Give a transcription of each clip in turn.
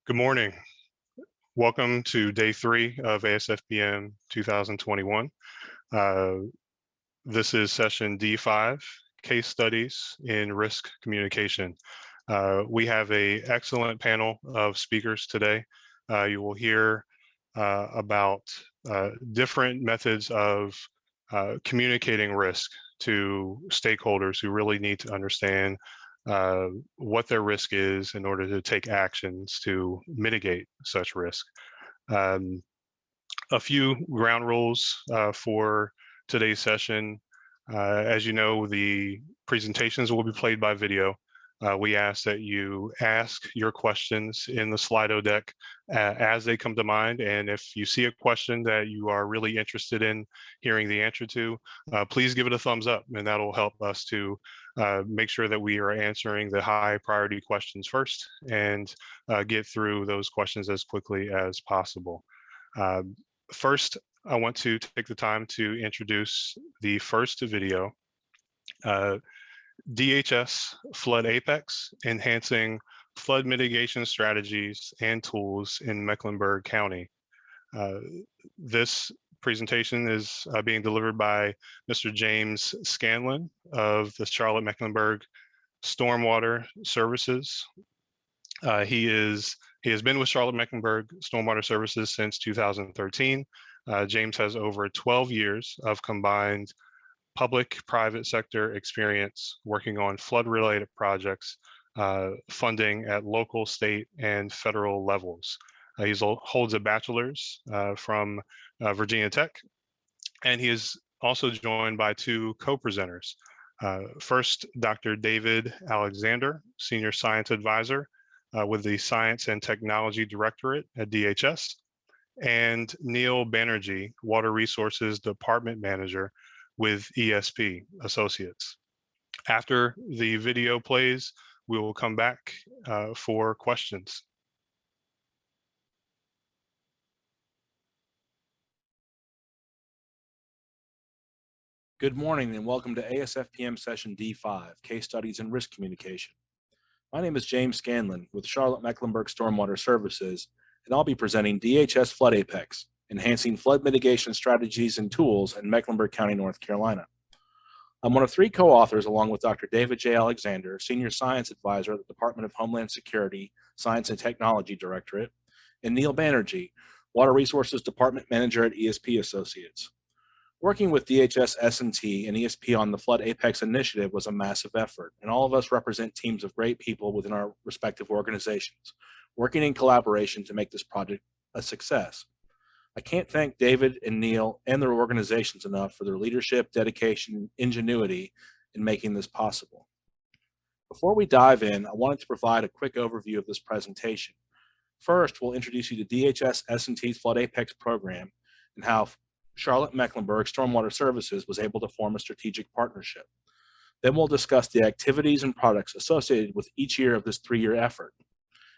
Good morning. Welcome to day 3 of ASFPM 2021. This is session D5, Case Studies in Risk Communication. We have an excellent panel of speakers today. You will hear about different methods of communicating risk to stakeholders who really need to understand what their risk is in order to take actions to mitigate such risk. A few ground rules for today's session. As you know, the presentations will be played by video. We ask that you ask your questions in the Slido deck as they come to mind. And if you see a question that you are really interested in hearing the answer to, please give it a thumbs up, and that'll help us to make sure that we are answering the high priority questions first and get through those questions as quickly as possible. First, I want to take the time to introduce the first video. DHS Flood Apex, Enhancing Flood Mitigation Strategies and Tools in Mecklenburg County. This presentation is being delivered by Mr. James Scanlon of the Charlotte-Mecklenburg Stormwater Services. He has been with Charlotte-Mecklenburg Stormwater Services since 2013. James has over 12 years of combined public-private sector experience working on flood-related projects, funding at local, state, and federal levels. He holds a bachelor's from Virginia Tech, and he is also joined by 2 co-presenters. First, Dr. David Alexander, Senior Science Advisor with the Science and Technology Directorate at DHS, and Neil Banerjee, Water Resources Department Manager with ESP Associates. After the video plays, we will come back for questions. Good morning and welcome to ASFPM session D5, Case Studies in Risk Communication. My name is James Scanlon with Charlotte-Mecklenburg Stormwater Services, and I'll be presenting DHS Flood Apex, Enhancing Flood Mitigation Strategies and Tools in Mecklenburg County, North Carolina. I'm one of 3 co-authors along with Dr. David J. Alexander, Senior Science Advisor at the Department of Homeland Security, Science and Technology Directorate, and Neil Banerjee, Water Resources Department Manager at ESP Associates. Working with DHS S&T and ESP on the Flood Apex initiative was a massive effort, and all of us represent teams of great people within our respective organizations, working in collaboration to make this project a success. I can't thank David and Neil and their organizations enough for their leadership, dedication, and ingenuity in making this possible. Before we dive in, I wanted to provide a quick overview of this presentation. First, we'll introduce you to DHS S&T's Flood Apex program and how Charlotte-Mecklenburg Stormwater Services was able to form a strategic partnership. Then we'll discuss the activities and products associated with each year of this 3-year effort.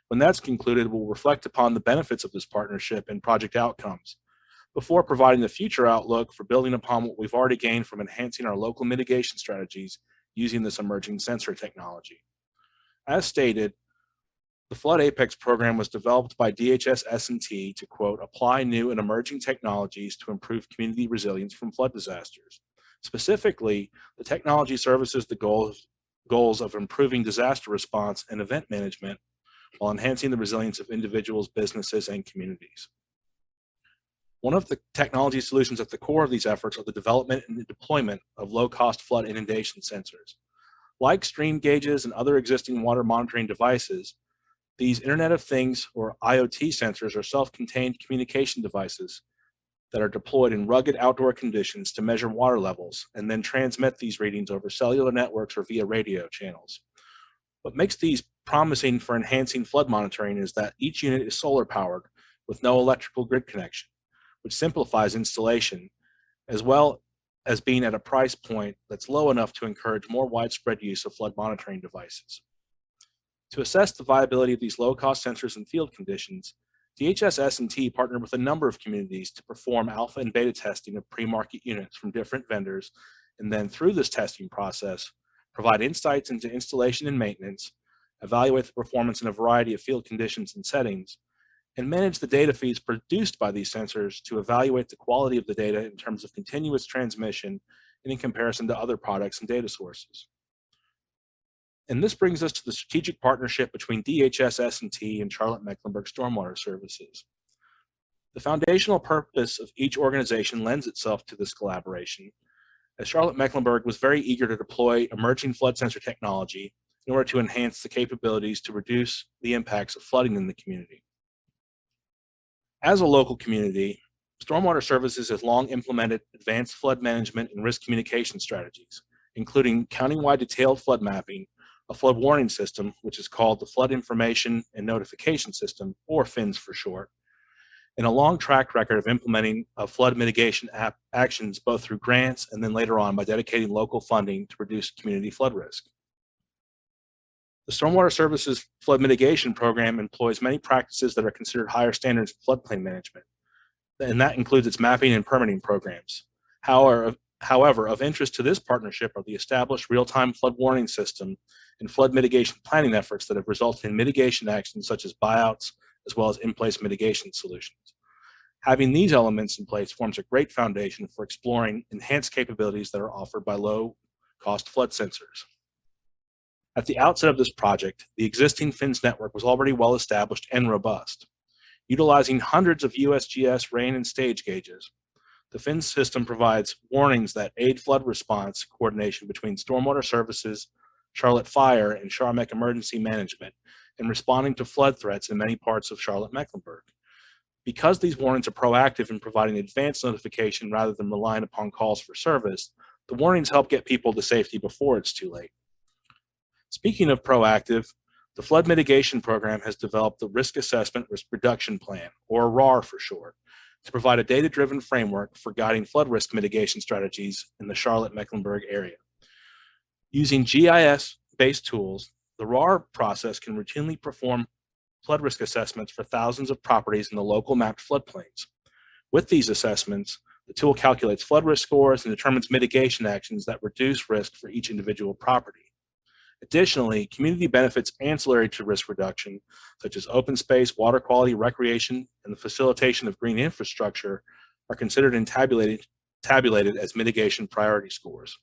When that's concluded, we'll reflect upon the benefits of this partnership and project outcomes, before providing the future outlook for building upon what we've already gained from enhancing our local mitigation strategies using this emerging sensor technology. As stated, the Flood Apex program was developed by DHS S&T to, quote, apply new and emerging technologies to improve community resilience from flood disasters. Specifically, the technology services the goals of improving disaster response and event management while enhancing the resilience of individuals, businesses, and communities. One of the technology solutions at the core of these efforts are the development and the deployment of low-cost flood inundation sensors. Like stream gauges and other existing water monitoring devices, these Internet of Things, or IoT sensors, are self-contained communication devices that are deployed in rugged outdoor conditions to measure water levels and then transmit these readings over cellular networks or via radio channels. What makes these promising for enhancing flood monitoring is that each unit is solar powered with no electrical grid connection, which simplifies installation, as well as being at a price point that's low enough to encourage more widespread use of flood monitoring devices. To assess the viability of these low-cost sensors in field conditions, DHS S&T partnered with a number of communities to perform alpha and beta testing of pre-market units from different vendors, and then through this testing process, provide insights into installation and maintenance, evaluate the performance in a variety of field conditions and settings, and manage the data feeds produced by these sensors to evaluate the quality of the data in terms of continuous transmission and in comparison to other products and data sources. And this brings us to the strategic partnership between DHS S&T and Charlotte-Mecklenburg Stormwater Services. The foundational purpose of each organization lends itself to this collaboration, as Charlotte-Mecklenburg was very eager to deploy emerging flood sensor technology in order to enhance the capabilities to reduce the impacts of flooding in the community. As a local community, Stormwater Services has long implemented advanced flood management and risk communication strategies, including countywide detailed flood mapping, a flood warning system, which is called the Flood Information and Notification System, or FINS for short, and a long track record of implementing flood mitigation actions both through grants and then later on by dedicating local funding to reduce community flood risk. The Stormwater Services Flood Mitigation Program employs many practices that are considered higher standards in floodplain management, and that includes its mapping and permitting programs. However, of interest to this partnership are the established real-time flood warning system and flood mitigation planning efforts that have resulted in mitigation actions such as buyouts, as well as in-place mitigation solutions. Having these elements in place forms a great foundation for exploring enhanced capabilities that are offered by low-cost flood sensors. At the outset of this project, the existing FINS network was already well established and robust. Utilizing hundreds of USGS rain and stage gauges, the FINS system provides warnings that aid flood response coordination between Stormwater Services, Charlotte Fire, and Charlotte Emergency Management in responding to flood threats in many parts of Charlotte-Mecklenburg. Because these warnings are proactive in providing advanced notification rather than relying upon calls for service, the warnings help get people to safety before it's too late. Speaking of proactive, the Flood Mitigation Program has developed the Risk Assessment Risk Reduction Plan, or RAR for short, to provide a data-driven framework for guiding flood risk mitigation strategies in the Charlotte-Mecklenburg area. Using GIS-based tools, the RAR process can routinely perform flood risk assessments for thousands of properties in the local mapped floodplains. With these assessments, the tool calculates flood risk scores and determines mitigation actions that reduce risk for each individual property. Additionally, community benefits ancillary to risk reduction, such as open space, water quality, recreation, and the facilitation of green infrastructure, are considered and tabulated as mitigation priority scores.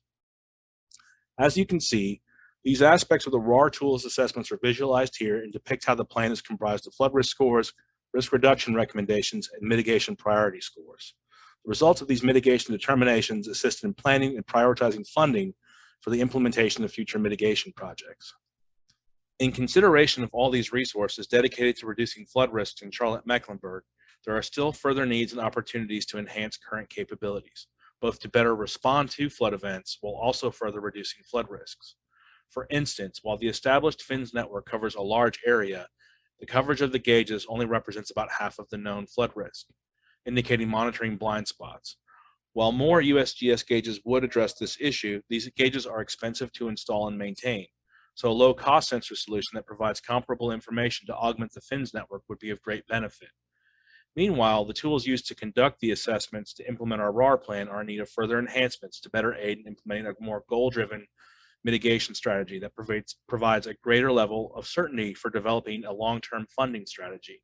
As you can see, these aspects of the RAR tools assessments are visualized here and depict how the plan is comprised of flood risk scores, risk reduction recommendations, and mitigation priority scores. The results of these mitigation determinations assist in planning and prioritizing funding for the implementation of future mitigation projects. In consideration of all these resources dedicated to reducing flood risks in Charlotte-Mecklenburg, there are still further needs and opportunities to enhance current capabilities, both to better respond to flood events while also further reducing flood risks. For instance, while the established FINS network covers a large area, the coverage of the gauges only represents about half of the known flood risk, indicating monitoring blind spots. While more USGS gauges would address this issue, these gauges are expensive to install and maintain, so a low-cost sensor solution that provides comparable information to augment the FINS network would be of great benefit. Meanwhile, the tools used to conduct the assessments to implement our RAR plan are in need of further enhancements to better aid in implementing a more goal-driven mitigation strategy that provides a greater level of certainty for developing a long-term funding strategy.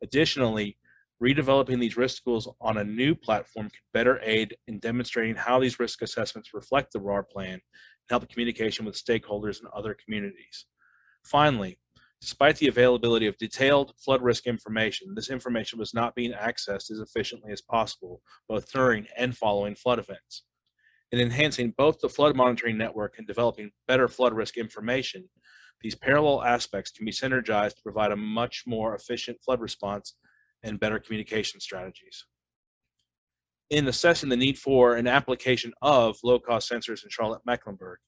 Additionally, redeveloping these risk tools on a new platform could better aid in demonstrating how these risk assessments reflect the RAR plan and help communication with stakeholders and other communities. Finally, despite the availability of detailed flood risk information, this information was not being accessed as efficiently as possible, both during and following flood events. In enhancing both the flood monitoring network and developing better flood risk information, these parallel aspects can be synergized to provide a much more efficient flood response and better communication strategies. In assessing the need for an application of low-cost sensors in Charlotte-Mecklenburg,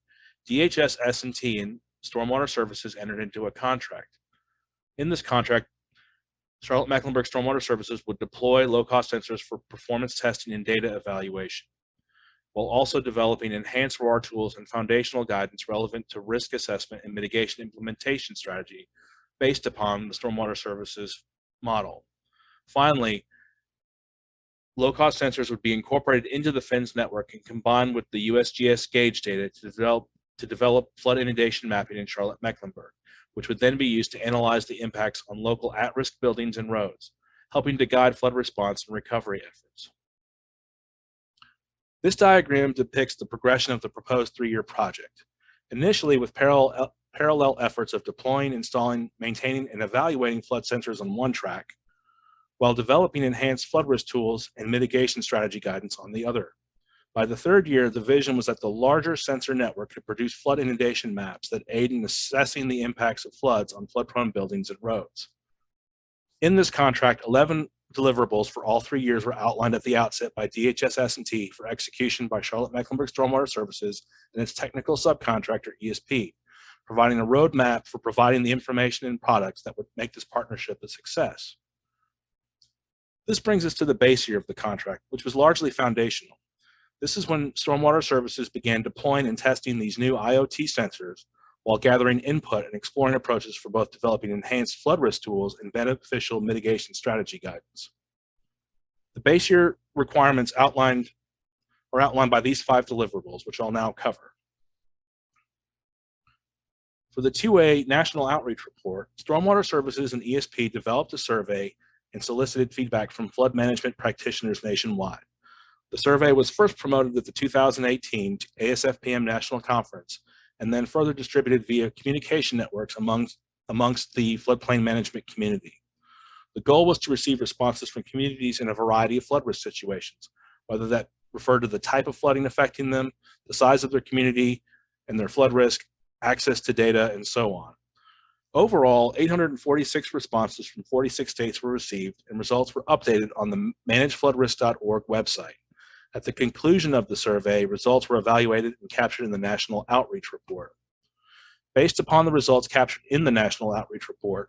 DHS S&T and Stormwater Services entered into a contract. In this contract, Charlotte-Mecklenburg Stormwater Services would deploy low-cost sensors for performance testing and data evaluation, while also developing enhanced RAR tools and foundational guidance relevant to risk assessment and mitigation implementation strategy based upon the Stormwater Services model. Finally, low-cost sensors would be incorporated into the FINS network and combined with the USGS gauge data to develop to develop flood inundation mapping in Charlotte-Mecklenburg, which would then be used to analyze the impacts on local at-risk buildings and roads, helping to guide flood response and recovery efforts. This diagram depicts the progression of the proposed 3-year project, initially with parallel efforts of deploying, installing, maintaining, and evaluating flood sensors on one track, while developing enhanced flood risk tools and mitigation strategy guidance on the other. By the 3rd year, the vision was that the larger sensor network could produce flood inundation maps that aid in assessing the impacts of floods on flood-prone buildings and roads. In this contract, 11 deliverables for all 3 years were outlined at the outset by DHS S&T for execution by Charlotte-Mecklenburg Stormwater Services and its technical subcontractor, ESP, providing a roadmap for providing the information and products that would make this partnership a success. This brings us to the base year of the contract, which was largely foundational. This is when Stormwater Services began deploying and testing these new IoT sensors while gathering input and exploring approaches for both developing enhanced flood risk tools and beneficial mitigation strategy guidance. The base year requirements are outlined by these 5 deliverables, which I'll now cover. For the 2A National Outreach Report, Stormwater Services and ESP developed a survey and solicited feedback from flood management practitioners nationwide. The survey was first promoted at the 2018 ASFPM National Conference and then further distributed via communication networks amongst the floodplain management community. The goal was to receive responses from communities in a variety of flood risk situations, whether that referred to the type of flooding affecting them, the size of their community and their flood risk, access to data, and so on. Overall, 846 responses from 46 states were received, and results were updated on the managefloodrisk.org website. At the conclusion of the survey, results were evaluated and captured in the National Outreach Report. Based upon the results captured in the National Outreach Report,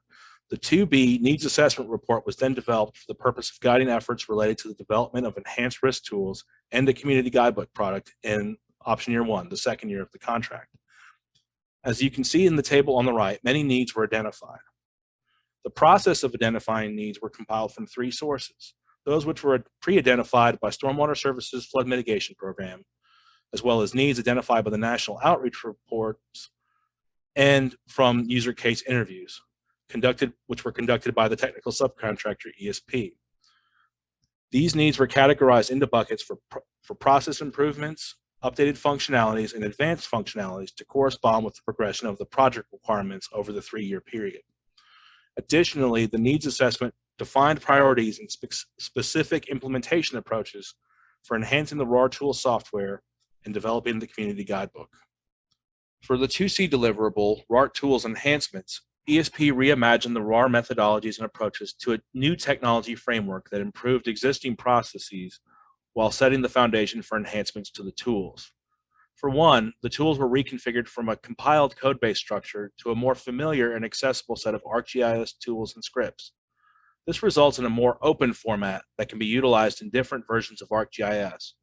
the 2B Needs Assessment Report was then developed for the purpose of guiding efforts related to the development of enhanced risk tools and a community guidebook product in option year 1, the 2nd year of the contract. As you can see in the table on the right, many needs were identified. The process of identifying needs were compiled from 3 sources: those which were pre-identified by Stormwater Services Flood Mitigation Program, as well as needs identified by the National Outreach Reports, and from user case interviews, which were conducted by the technical subcontractor ESP. These needs were categorized into buckets for process improvements, updated functionalities, and advanced functionalities to correspond with the progression of the project requirements over the 3-year period. Additionally, the needs assessment defined priorities and specific implementation approaches for enhancing the RAR tool software and developing the community guidebook. For the 2C deliverable, RAR tools enhancements, ESP reimagined the RAR methodologies and approaches to a new technology framework that improved existing processes while setting the foundation for enhancements to the tools. For one, the tools were reconfigured from a compiled code-based structure to a more familiar and accessible set of ArcGIS tools and scripts. This results in a more open format that can be utilized in different versions of ArcGIS,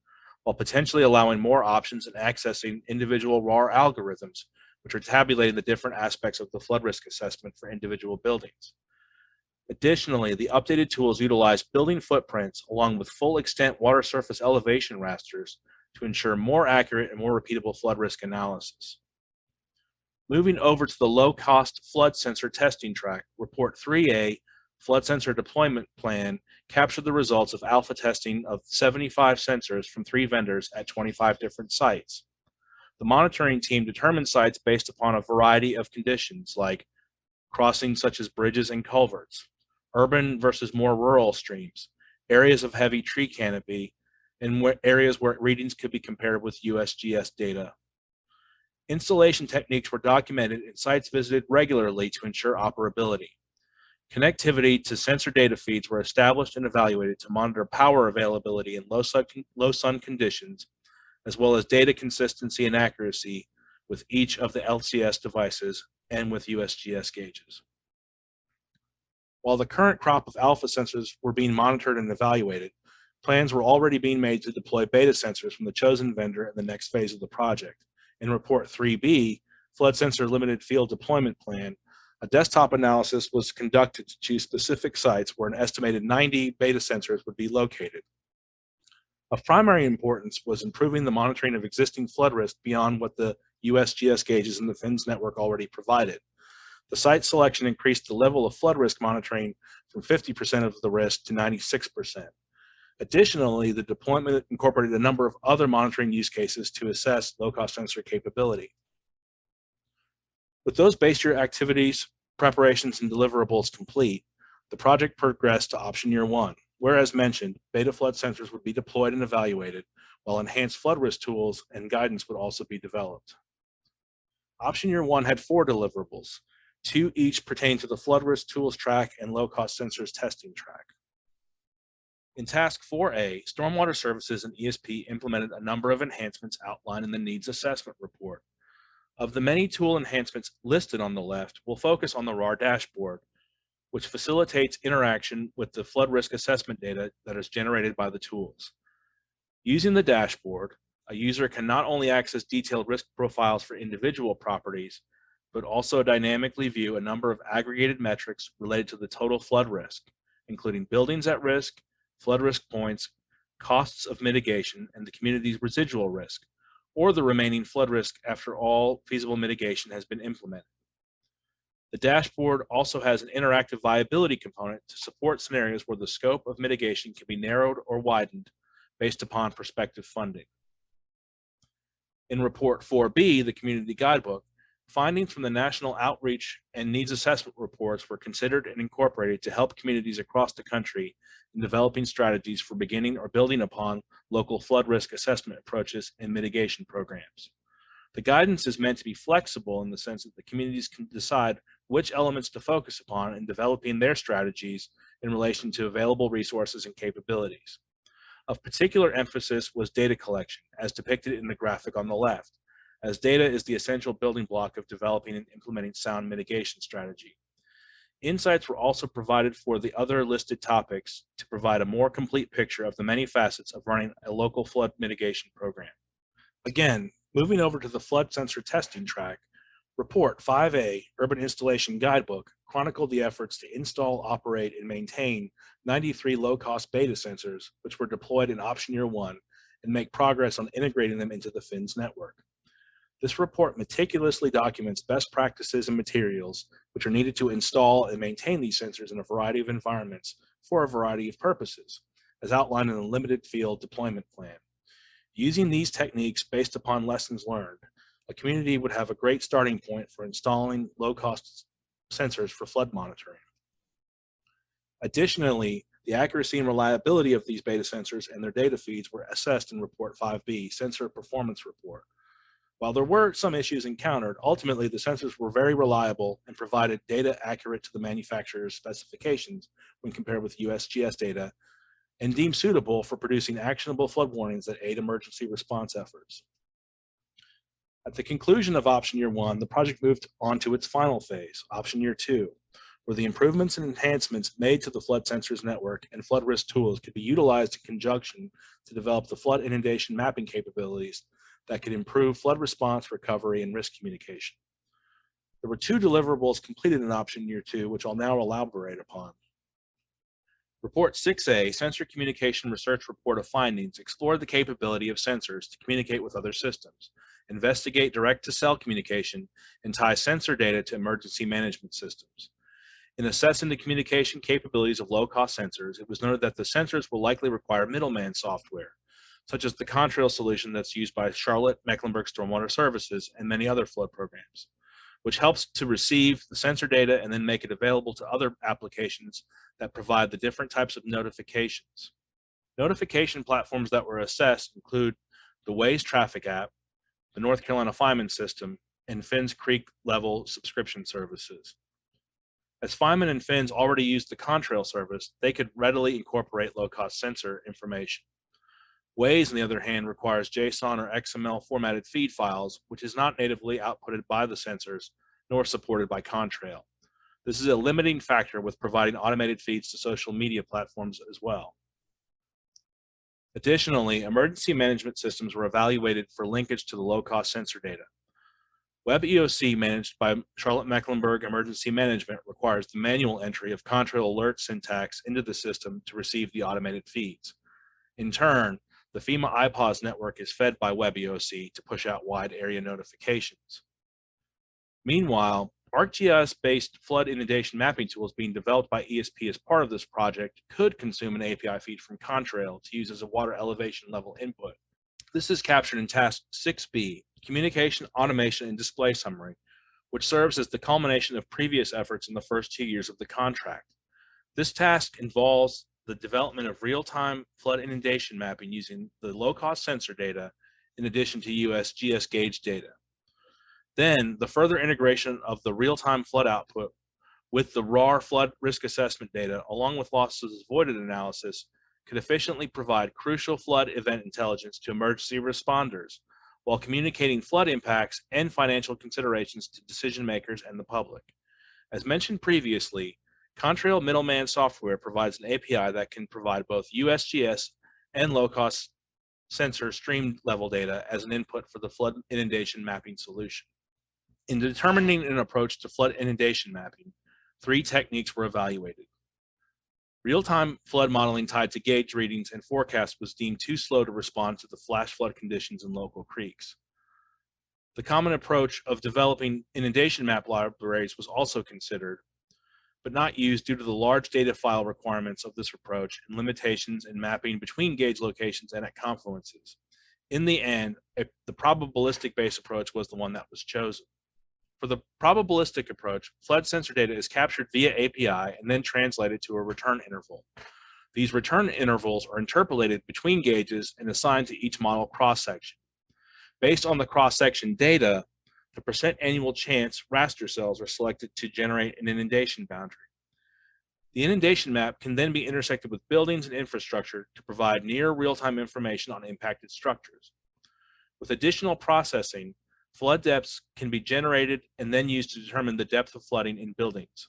while potentially allowing more options and accessing individual RAR algorithms, which are tabulating the different aspects of the flood risk assessment for individual buildings. Additionally, the updated tools utilize building footprints along with full extent water surface elevation rasters to ensure more accurate and more repeatable flood risk analysis. Moving over to the low-cost flood sensor testing track, Report 3A, Flood Sensor Deployment Plan, captured the results of alpha testing of 75 sensors from 3 vendors at 25 different sites. The monitoring team determined sites based upon a variety of conditions like crossings such as bridges and culverts, urban versus more rural streams, areas of heavy tree canopy, and areas where readings could be compared with USGS data. Installation techniques were documented and sites visited regularly to ensure operability. Connectivity to sensor data feeds were established and evaluated to monitor power availability in low sun conditions, as well as data consistency and accuracy with each of the LCS devices and with USGS gauges. While the current crop of alpha sensors were being monitored and evaluated, plans were already being made to deploy beta sensors from the chosen vendor in the next phase of the project. In Report 3B, Flood Sensor Limited Field Deployment Plan, a desktop analysis was conducted to choose specific sites where an estimated 90 beta sensors would be located. Of primary importance was improving the monitoring of existing flood risk beyond what the USGS gauges in the FINS network already provided. The site selection increased the level of flood risk monitoring from 50% of the risk to 96%. Additionally, the deployment incorporated a number of other monitoring use cases to assess low-cost sensor capability. With those base year activities, preparations, and deliverables complete, the project progressed to option year 1, where, as mentioned, beta flood sensors would be deployed and evaluated, while enhanced flood risk tools and guidance would also be developed. Option year 1 had 4 deliverables. 2 each pertain to the flood risk tools track and low-cost sensors testing track. In Task 4A, Stormwater Services and ESP implemented a number of enhancements outlined in the Needs Assessment Report. Of the many tool enhancements listed on the left, we'll focus on the RAR dashboard, which facilitates interaction with the flood risk assessment data that is generated by the tools. Using the dashboard, a user can not only access detailed risk profiles for individual properties, but also dynamically view a number of aggregated metrics related to the total flood risk, including buildings at risk, flood risk points, costs of mitigation, and the community's residual risk, or the remaining flood risk after all feasible mitigation has been implemented. The dashboard also has an interactive viability component to support scenarios where the scope of mitigation can be narrowed or widened based upon prospective funding. In Report 4B, the Community Guidebook, findings from the National Outreach and Needs Assessment reports were considered and incorporated to help communities across the country in developing strategies for beginning or building upon local flood risk assessment approaches and mitigation programs. The guidance is meant to be flexible in the sense that the communities can decide which elements to focus upon in developing their strategies in relation to available resources and capabilities. Of particular emphasis was data collection, as depicted in the graphic on the left, as data is the essential building block of developing and implementing sound mitigation strategy. Insights were also provided for the other listed topics to provide a more complete picture of the many facets of running a local flood mitigation program. Again, moving over to the flood sensor testing track, Report 5A, Urban Installation Guidebook, chronicled the efforts to install, operate, and maintain 93 low-cost beta sensors, which were deployed in option year 1, and make progress on integrating them into the FINS network. This report meticulously documents best practices and materials which are needed to install and maintain these sensors in a variety of environments for a variety of purposes, as outlined in the limited field deployment plan. Using these techniques based upon lessons learned, a community would have a great starting point for installing low-cost sensors for flood monitoring. Additionally, the accuracy and reliability of these beta sensors and their data feeds were assessed in Report 5B, Sensor Performance Report. While there were some issues encountered, ultimately the sensors were very reliable and provided data accurate to the manufacturer's specifications when compared with USGS data, and deemed suitable for producing actionable flood warnings that aid emergency response efforts. At the conclusion of option year 1, the project moved on to its final phase, option year 2, where the improvements and enhancements made to the flood sensors network and flood risk tools could be utilized in conjunction to develop the flood inundation mapping capabilities that could improve flood response, recovery, and risk communication. There were 2 deliverables completed in option year 2, which I'll now elaborate upon. Report 6A, Sensor Communication Research Report of Findings, explored the capability of sensors to communicate with other systems, investigate direct-to-cell communication, and tie sensor data to emergency management systems. In assessing the communication capabilities of low-cost sensors, it was noted that the sensors will likely require middleman software, such as the Contrail solution that's used by Charlotte-Mecklenburg Stormwater Services and many other flood programs, which helps to receive the sensor data and then make it available to other applications that provide the different types of notifications. Notification platforms that were assessed include the Waze Traffic app, the North Carolina Fireman System, and FINS Creek level subscription services. As Fireman and FINS already used the Contrail service, they could readily incorporate low-cost sensor information. Waze, on the other hand, requires JSON or XML formatted feed files, which is not natively outputted by the sensors, nor supported by Contrail. This is a limiting factor with providing automated feeds to social media platforms as well. Additionally, emergency management systems were evaluated for linkage to the low-cost sensor data. Web EOC, managed by Charlotte-Mecklenburg Emergency Management, requires the manual entry of Contrail alert syntax into the system to receive the automated feeds. In turn, The FEMA IPAWS network is fed by WebEOC to push out wide area notifications. Meanwhile, ArcGIS-based flood inundation mapping tools being developed by ESP as part of this project could consume an API feed from Contrail to use as a water elevation level input. This is captured in Task 6B, Communication, Automation, and Display Summary, which serves as the culmination of previous efforts in the first 2 years of the contract. This task involves the development of real-time flood inundation mapping using the low-cost sensor data in addition to USGS gauge data. Then, the further integration of the real-time flood output with the raw flood risk assessment data, along with losses avoided analysis, could efficiently provide crucial flood event intelligence to emergency responders while communicating flood impacts and financial considerations to decision makers and the public. As mentioned previously, Contrail Middleman software provides an API that can provide both USGS and low-cost sensor stream level data as an input for the flood inundation mapping solution. In determining an approach to flood inundation mapping, 3 techniques were evaluated. Real-time flood modeling tied to gauge readings and forecasts was deemed too slow to respond to the flash flood conditions in local creeks. The common approach of developing inundation map libraries was also considered, but not used due to the large data file requirements of this approach and limitations in mapping between gauge locations and at confluences. In the end, the probabilistic-based approach was the one that was chosen. For the probabilistic approach, flood sensor data is captured via API and then translated to a return interval. These return intervals are interpolated between gauges and assigned to each model cross-section. Based on the cross-section data, the percent annual chance raster cells are selected to generate an inundation boundary. The inundation map can then be intersected with buildings and infrastructure to provide near real-time information on impacted structures. With additional processing, flood depths can be generated and then used to determine the depth of flooding in buildings.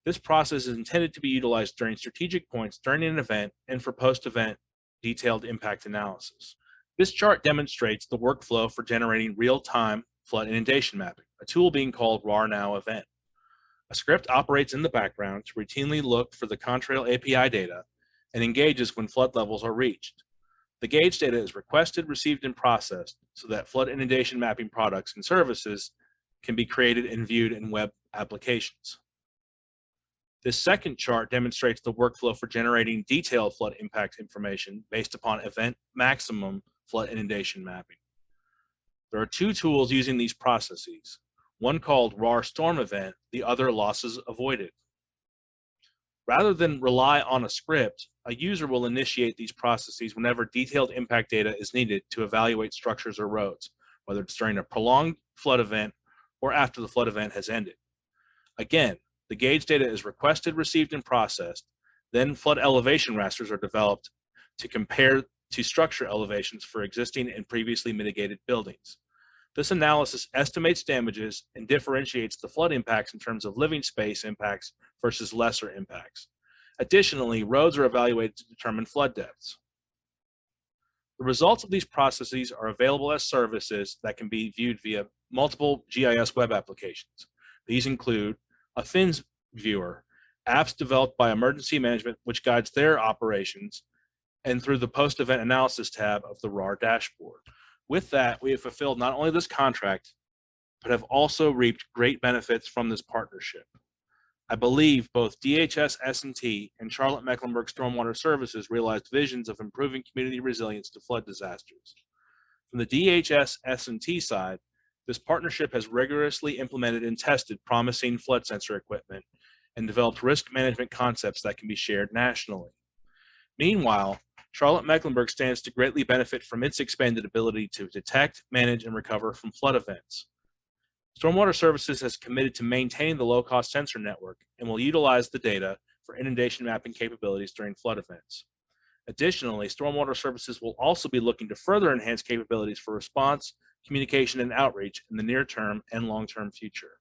This process is intended to be utilized during strategic points during an event and for post-event detailed impact analysis. This chart demonstrates the workflow for generating real-time flood inundation mapping, a tool being called RAR-Now event. A script operates in the background to routinely look for the Contrail API data and engages when flood levels are reached. The gauge data is requested, received, and processed so that flood inundation mapping products and services can be created and viewed in web applications. This second chart demonstrates the workflow for generating detailed flood impact information based upon event maximum flood inundation mapping. There are 2 tools using these processes, one called RAR Storm Event, the other Losses Avoided. Rather than rely on a script, a user will initiate these processes whenever detailed impact data is needed to evaluate structures or roads, whether it's during a prolonged flood event or after the flood event has ended. Again, the gauge data is requested, received, and processed. Then flood elevation rasters are developed to compare to structure elevations for existing and previously mitigated buildings. This analysis estimates damages and differentiates the flood impacts in terms of living space impacts versus lesser impacts. Additionally, roads are evaluated to determine flood depths. The results of these processes are available as services that can be viewed via multiple GIS web applications. These include a FINS viewer, apps developed by emergency management which guides their operations, and through the post-event analysis tab of the RAR dashboard. With that, we have fulfilled not only this contract, but have also reaped great benefits from this partnership. I believe both DHS S&T and Charlotte-Mecklenburg Stormwater Services realized visions of improving community resilience to flood disasters. From the DHS S&T side, this partnership has rigorously implemented and tested promising flood sensor equipment and developed risk management concepts that can be shared nationally. Meanwhile, Charlotte-Mecklenburg stands to greatly benefit from its expanded ability to detect, manage, and recover from flood events. Stormwater Services has committed to maintain the low-cost sensor network and will utilize the data for inundation mapping capabilities during flood events. Additionally, Stormwater Services will also be looking to further enhance capabilities for response, communication, and outreach in the near-term and long-term future.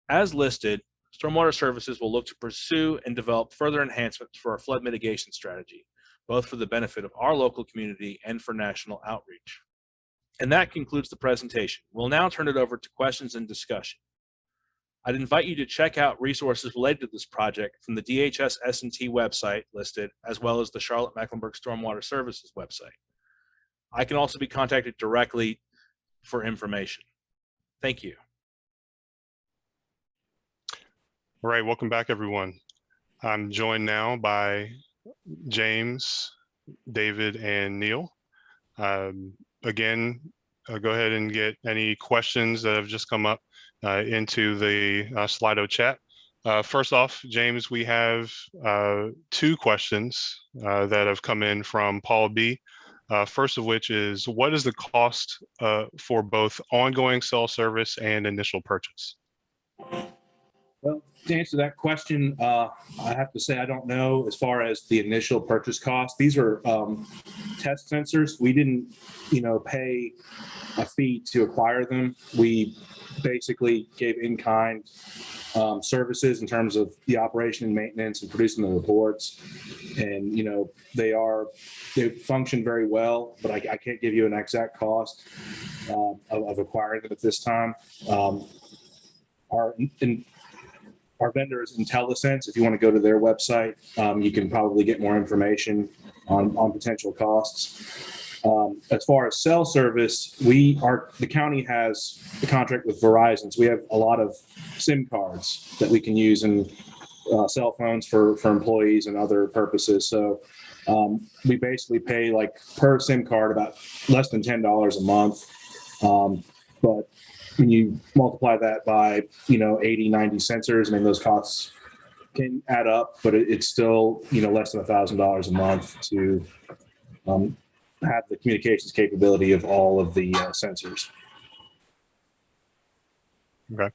As listed, Stormwater Services will look to pursue and develop further enhancements for our flood mitigation strategy, both for the benefit of our local community and for national outreach. And that concludes the presentation. We'll now turn it over to questions and discussion. I'd invite you to check out resources related to this project from the DHS S&T website listed, as well as the Charlotte-Mecklenburg Stormwater Services website. I can also be contacted directly for information. Thank you. All right, welcome back, everyone. I'm joined now by James, David, and Neil. Again, go ahead and get any questions that have just come up into the Slido chat. First off, James, we have 2 questions that have come in from Paul B. First of which is, what is the cost for both ongoing cell service and initial purchase? Well, to answer that question, I have to say I don't know as far as the initial purchase cost. These are test sensors. We didn't, pay a fee to acquire them. We basically gave in-kind services in terms of the operation and maintenance and producing the reports. And, they function very well, but I can't give you an exact cost of acquiring them at this time. Our vendor is IntelliSense. If you want to go to their website, you can probably get more information on potential costs. As far as cell service, the county has a contract with Verizon. So we have a lot of SIM cards that we can use in cell phones for employees and other purposes. So we basically pay like per SIM card about less than $10 a month. But when you multiply that by, 80, 90 sensors, I mean, those costs can add up, but it's still, less than $1,000 a month to have the communications capability of all of the sensors. Okay.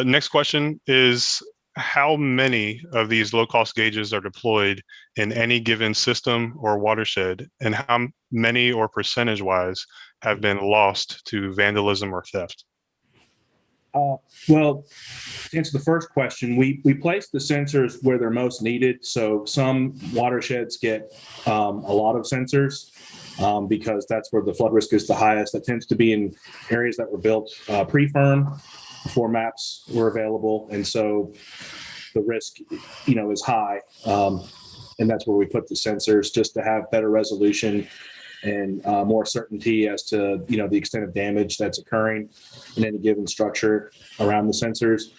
Next question is, how many of these low-cost gauges are deployed in any given system or watershed, and how many or percentage-wise have been lost to vandalism or theft? Well, to answer the first question, we place the sensors where they're most needed. So some watersheds get a lot of sensors because that's where the flood risk is the highest. That tends to be in areas that were built pre-firm, before maps were available. And so the risk, is high. And that's where we put the sensors, just to have better resolution and more certainty as to, the extent of damage that's occurring in any given structure around the sensors.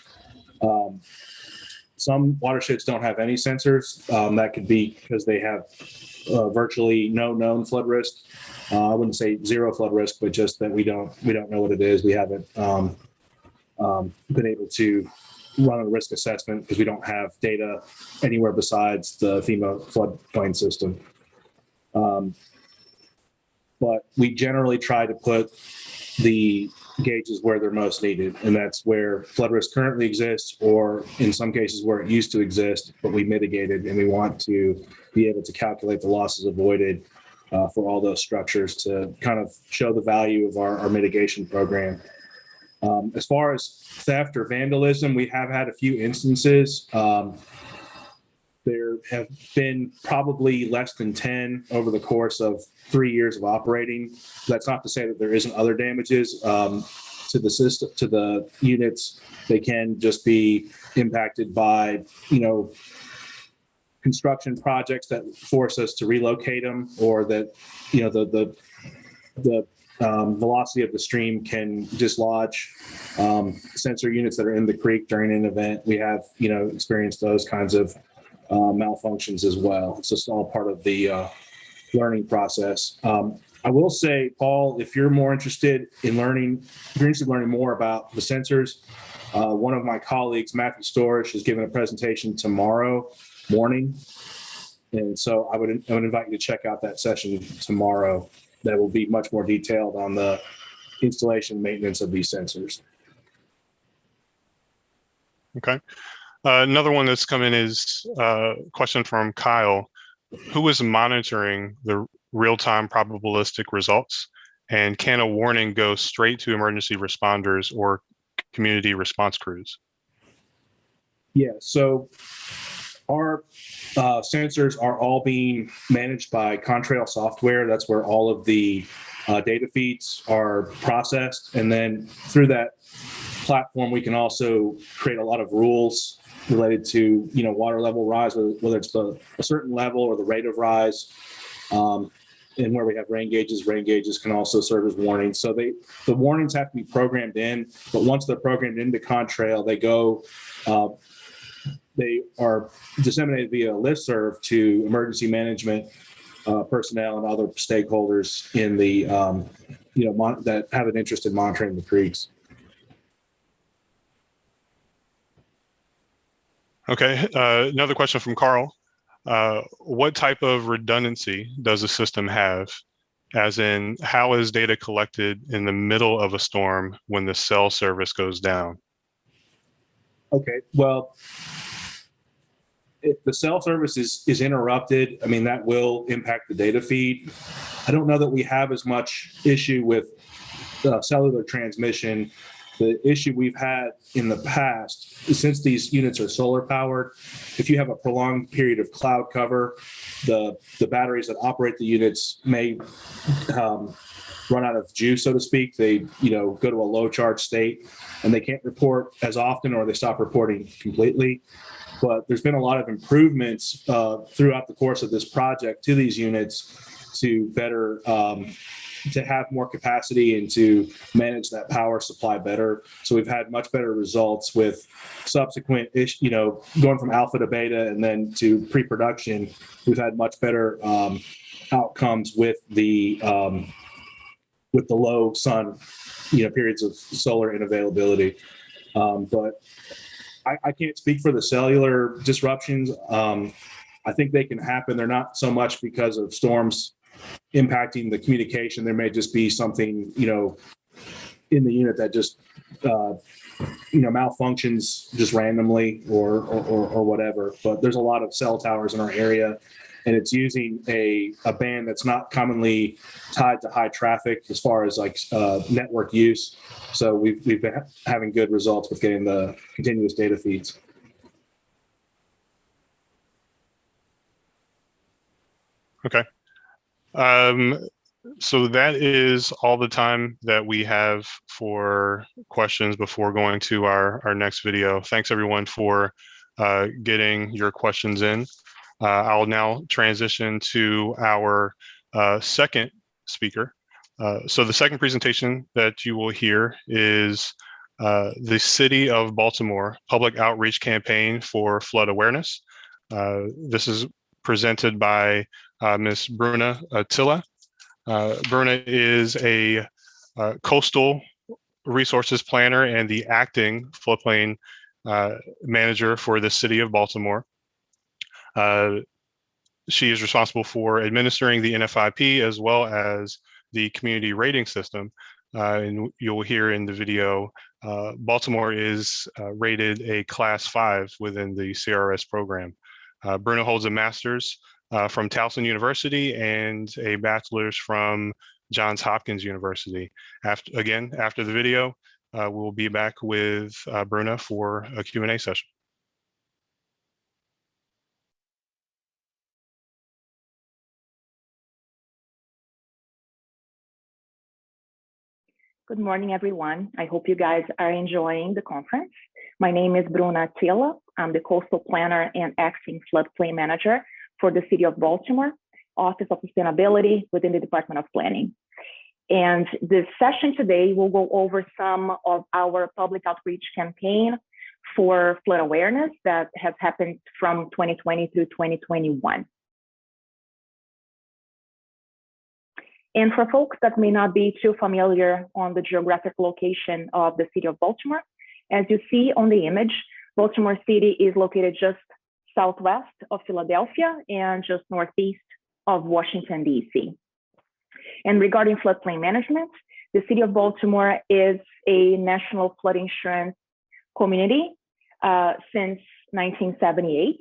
Some watersheds don't have any sensors. That could be because they have virtually no known flood risk. I wouldn't say zero flood risk, but just that we don't know what it is. We haven't been able to run a risk assessment because we don't have data anywhere besides the FEMA floodplain system. But we generally try to put the gauges where they're most needed, and that's where flood risk currently exists, or in some cases where it used to exist, but we mitigated, and we want to be able to calculate the losses avoided for all those structures to kind of show the value of our mitigation program. As far as theft or vandalism, we have had a few instances. There have been probably less than 10 over the course of 3 years of operating. That's not to say that there isn't other damages to the system, to the units. They can just be impacted by, construction projects that force us to relocate them, or that, the velocity of the stream can dislodge sensor units that are in the creek during an event. We have, experienced those kinds of malfunctions as well. It's just all part of the learning process. I will say, Paul, if you're interested in learning more about the sensors, one of my colleagues, Matthew Storish, is giving a presentation tomorrow morning. And so I would invite you to check out that session tomorrow. That will be much more detailed on the installation and maintenance of these sensors. Okay. Another one that's come in is a question from Kyle. Who is monitoring the real-time probabilistic results? And can a warning go straight to emergency responders or community response crews? Yeah, so our sensors are all being managed by Contrail software. That's where all of the data feeds are processed. And then through that platform, we can also create a lot of rules related to, water level rise, whether it's a certain level or the rate of rise. And where we have rain gauges can also serve as warnings. So the warnings have to be programmed in, but once they're programmed into Contrail, they are disseminated via listserv to emergency management personnel and other stakeholders in the, that have an interest in monitoring the creeks. Okay, another question from Carl. What type of redundancy does the system have? As in, how is data collected in the middle of a storm when the cell service goes down? Okay, well, if the cell service is interrupted, that will impact the data feed. I don't know that we have as much issue with cellular transmission. The issue we've had in the past, since these units are solar powered, if you have a prolonged period of cloud cover, the batteries that operate the units may run out of juice, so to speak. They go to a low charge state and they can't report as often, or they stop reporting completely. But there's been a lot of improvements throughout the course of this project to these units to better to have more capacity and to manage that power supply better. So we've had much better results with subsequent, going from alpha to beta and then to pre-production. We've had much better outcomes with the low sun, periods of solar unavailability. But I can't speak for the cellular disruptions. I think they can happen. They're not so much because of storms impacting the communication. There may just be something, in the unit that just, malfunctions just randomly or whatever. But there's a lot of cell towers in our area, and it's using a band that's not commonly tied to high traffic as far as network use. So we've been having good results with getting the continuous data feeds. Okay. So that is all the time that we have for questions before going to our next video. Thanks everyone for getting your questions in. I'll now transition to our second speaker. So the second presentation that you will hear is the City of Baltimore Public Outreach Campaign for Flood Awareness. This is presented by Ms. Bruna Attila. Bruna is a coastal resources planner and the acting floodplain manager for the City of Baltimore. She is responsible for administering the NFIP as well as the community rating system. And you'll hear in the video, Baltimore is rated a Class 5 within the CRS program. Bruna holds a master's from Towson University and a bachelor's from Johns Hopkins University. After the video, we'll be back with Bruna for a Q&A session. Good morning, everyone. I hope you guys are enjoying the conference. My name is Bruna Attila. I'm the coastal planner and acting floodplain manager for the City of Baltimore, Office of Sustainability within the Department of Planning. And this session today will go over some of our public outreach campaign for flood awareness that has happened from 2020 through 2021. And for folks that may not be too familiar on the geographic location of the City of Baltimore, as you see on the image, Baltimore City is located just southwest of Philadelphia and just northeast of Washington, D.C. And regarding floodplain management, the City of Baltimore is a national flood insurance community since 1978.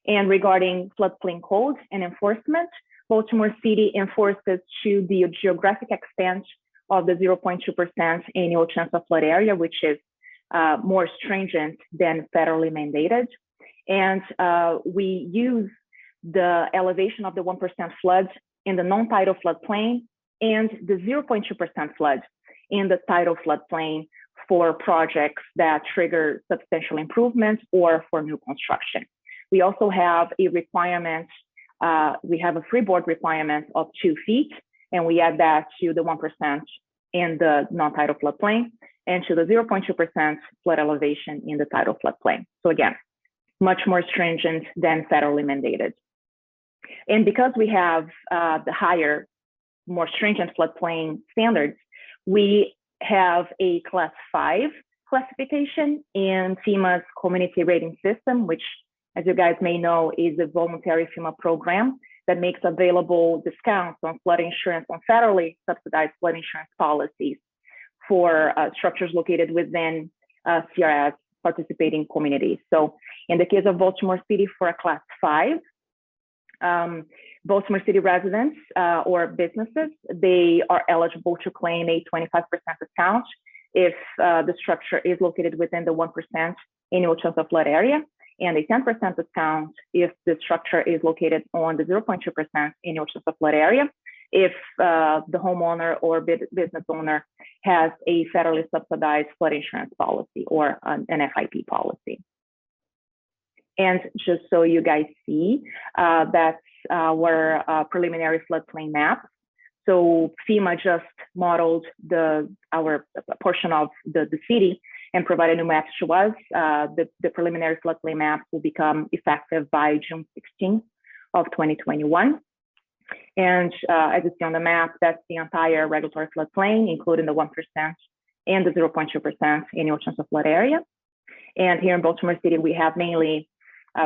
And regarding floodplain code and enforcement, Baltimore City enforces to the geographic extent of the 0.2% annual chance of flood area, which is more stringent than federally mandated. And we use the elevation of the 1% flood in the non-tidal floodplain and the 0.2% flood in the tidal floodplain for projects that trigger substantial improvements or for new construction. We also have a requirement, we have a freeboard requirement of 2 feet, and we add that to the 1% in the non-tidal floodplain and to the 0.2% flood elevation in the tidal floodplain. So again, much more stringent than federally mandated. And because we have the higher, more stringent floodplain standards, we have a Class 5 classification in FEMA's community rating system, which, as you guys may know, is a voluntary FEMA program that makes available discounts on flood insurance, on federally subsidized flood insurance policies for structures located within CRS participating communities. So in the case of Baltimore City, for a Class 5, Baltimore City residents or businesses, they are eligible to claim a 25% discount if the structure is located within the 1% annual chance of flood area, and a 10% discount if the structure is located on the 0.2% annual chance of flood area, if the homeowner or business owner has a federally subsidized flood insurance policy or an FIP policy. And just so you guys see, that's our preliminary floodplain map. So FEMA just modeled our portion of the city and provided new maps to us. The preliminary floodplain map will become effective by June 16th of 2021. And as you see on the map, that's the entire regulatory floodplain, including the 1% and the 0.2% annual chance of flood area. And here in Baltimore City, we have mainly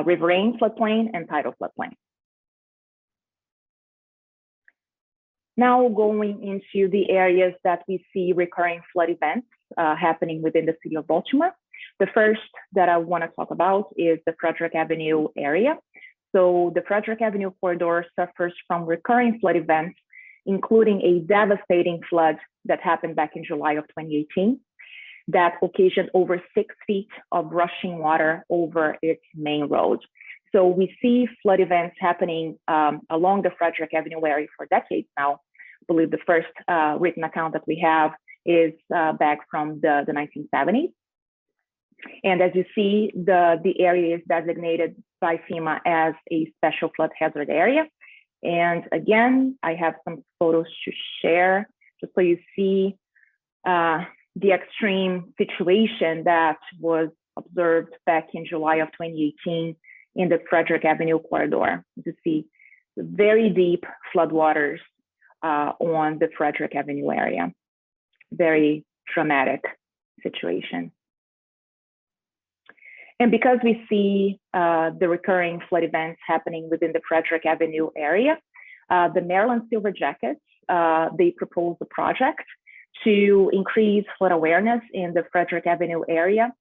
riverine floodplain and tidal floodplain. Now going into the areas that we see recurring flood events happening within the city of Baltimore. The first that I want to talk about is the Frederick Avenue area. So the Frederick Avenue corridor suffers from recurring flood events, including a devastating flood that happened back in July of 2018 that occasioned over 6 feet of rushing water over its main road. So we see flood events happening along the Frederick Avenue area for decades now. I believe the first written account that we have is back from the 1970s. And as you see, the area is designated by FEMA as a special flood hazard area. And again, I have some photos to share just so you see the extreme situation that was observed back in July of 2018 in the Frederick Avenue corridor. You see very deep floodwaters on the Frederick Avenue area. Very dramatic situation. And because we see the recurring flood events happening within the Frederick Avenue area, the Maryland Silver Jackets, they proposed a project to increase flood awareness in the Frederick Avenue area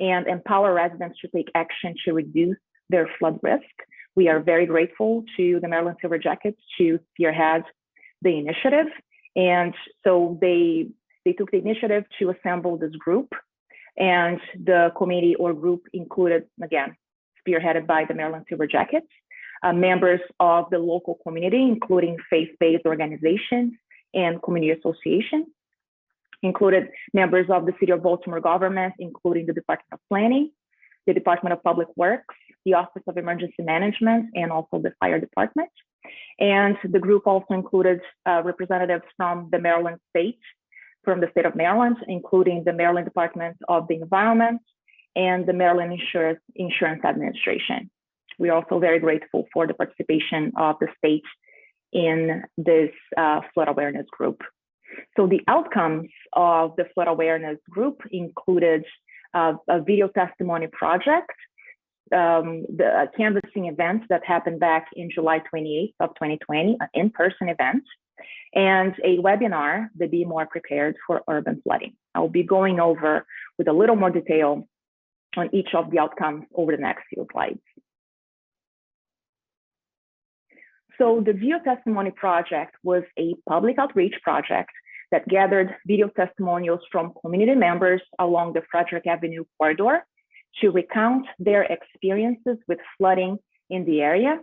and empower residents to take action to reduce their flood risk. We are very grateful to the Maryland Silver Jackets to spearhead the initiative. And so they took the initiative to assemble this group. And the committee or group included, again, spearheaded by the Maryland Silver Jackets, members of the local community, including faith-based organizations and community associations, included members of the City of Baltimore government, including the Department of Planning, the Department of Public Works, the Office of Emergency Management, and also the Fire Department. And the group also included representatives from the Maryland state, from the state of Maryland, including the Maryland Department of the Environment and the Maryland Insurance Administration. We are also very grateful for the participation of the state in this flood awareness group. So the outcomes of the flood awareness group included a video testimony project, the canvassing event that happened back in July 28th of 2020, an in-person event, and a webinar, the Be More Prepared for Urban Flooding. I'll be going over with a little more detail on each of the outcomes over the next few slides. So the Video Testimony Project was a public outreach project that gathered video testimonials from community members along the Frederick Avenue corridor to recount their experiences with flooding in the area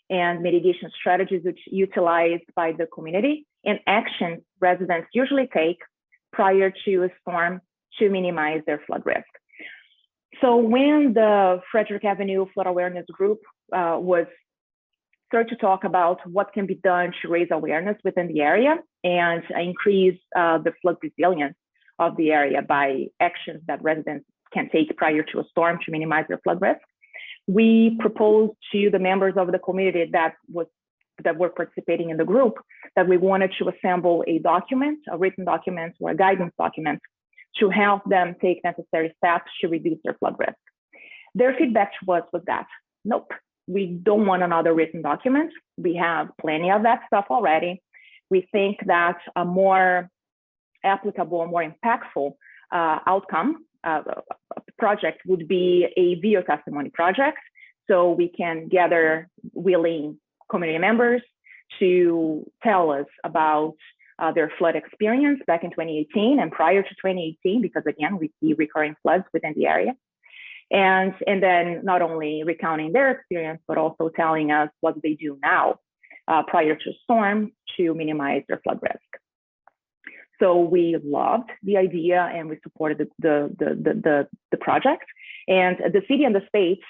and mitigation strategies which utilized by the community and actions residents usually take prior to a storm to minimize their flood risk. So when the Frederick Avenue Flood Awareness Group was started to talk about what can be done to raise awareness within the area and increase the flood resilience of the area by actions that residents can take prior to a storm to minimize their flood risk, we proposed to the members of the community that were participating in the group that we wanted to assemble a document, a written document or a guidance document to help them take necessary steps to reduce their flood risk. Their feedback to us was that, nope, we don't want another written document. We have plenty of that stuff already. We think that a more applicable, more impactful outcome project would be a video testimony project. So we can gather willing community members to tell us about their flood experience back in 2018 and prior to 2018, because again, we see recurring floods within the area. And then not only recounting their experience, but also telling us what they do now prior to storm to minimize their flood risk. So we loved the idea and we supported the project. And the city and the state,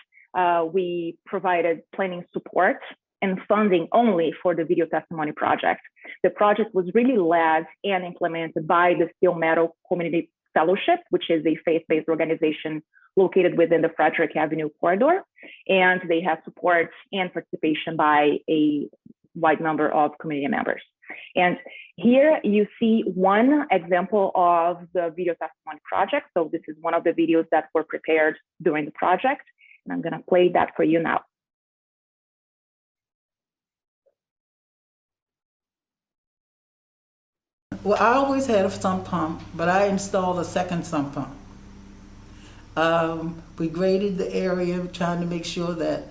we provided planning support and funding only for the video testimony project. The project was really led and implemented by the Steel Metal Community Fellowship, which is a faith-based organization located within the Frederick Avenue corridor. And they have support and participation by a wide number of community members. And here you see one example of the video testimony project. So this is one of the videos that were prepared during the project. And I'm gonna play that for you now. Well, I always had a sump pump, but I installed a second sump pump. We graded the area, trying to make sure that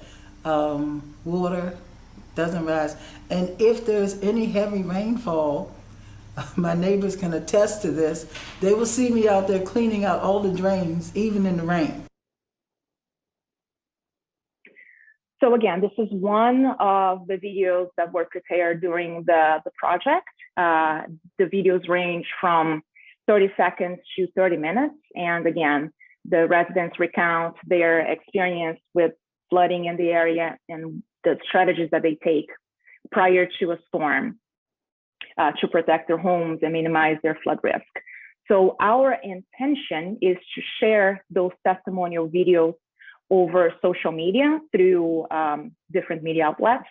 water doesn't rise. And if there's any heavy rainfall, my neighbors can attest to this, they will see me out there cleaning out all the drains, even in the rain. So again, this is one of the videos that were prepared during the project. The videos range from 30 seconds to 30 minutes. And again, the residents recount their experience with flooding in the area and the strategies that they take prior to a storm to protect their homes and minimize their flood risk. So our intention is to share those testimonial videos over social media through different media outlets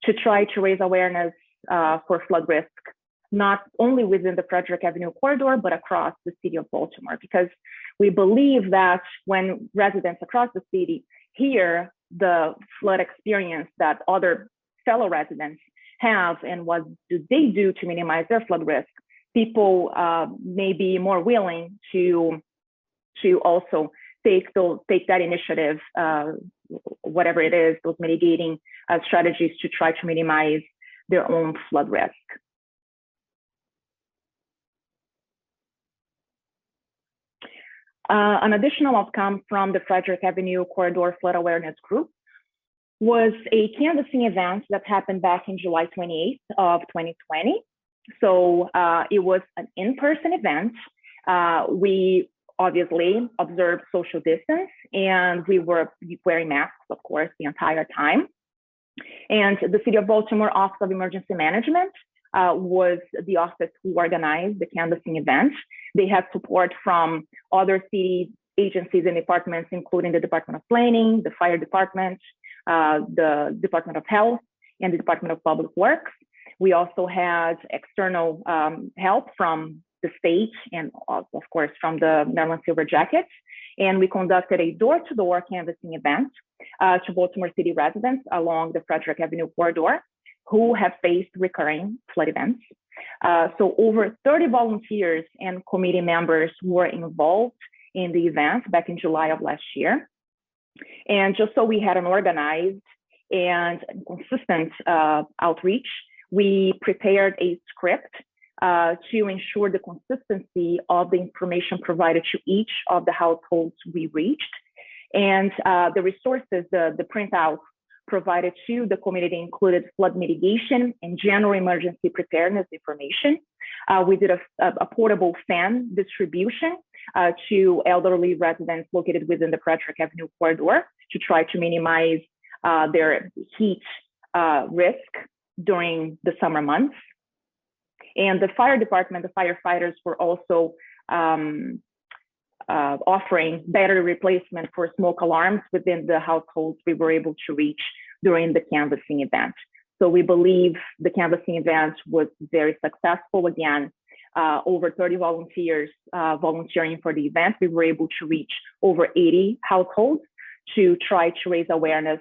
to try to raise awareness for flood risk, not only within the Frederick Avenue corridor, but across the city of Baltimore, because we believe that when residents across the city hear the flood experience that other fellow residents have and what do they do to minimize their flood risk, people may be more willing to also take that initiative, whatever it is, those mitigating strategies to try to minimize their own flood risk. An additional outcome from the Frederick Avenue Corridor Flood Awareness Group was a canvassing event that happened back in July 28th of 2020. So it was an in-person event. We obviously observed social distance and we were wearing masks, of course, the entire time. And the City of Baltimore Office of Emergency Management was the office who organized the canvassing event. They had support from other city agencies and departments, including the Department of Planning, the Fire Department, the Department of Health, and the Department of Public Works. We also had external help from the state and of course from the Maryland Silver Jackets. And we conducted a door-to-door canvassing event to Baltimore City residents along the Frederick Avenue corridor who have faced recurring flood events. So over 30 volunteers and committee members were involved in the event back in July of last year. And just so we had an organized and consistent outreach, we prepared a script to ensure the consistency of the information provided to each of the households we reached. And the resources, the printouts provided to the community included flood mitigation and general emergency preparedness information, We did a portable fan distribution to elderly residents located within the Frederick Avenue corridor to try to minimize their heat risk during the summer months. And the fire department, the firefighters were also offering battery replacement for smoke alarms within the households we were able to reach during the canvassing event. So we believe the canvassing event was very successful. Again, over 30 volunteers volunteering for the event. We were able to reach over 80 households to try to raise awareness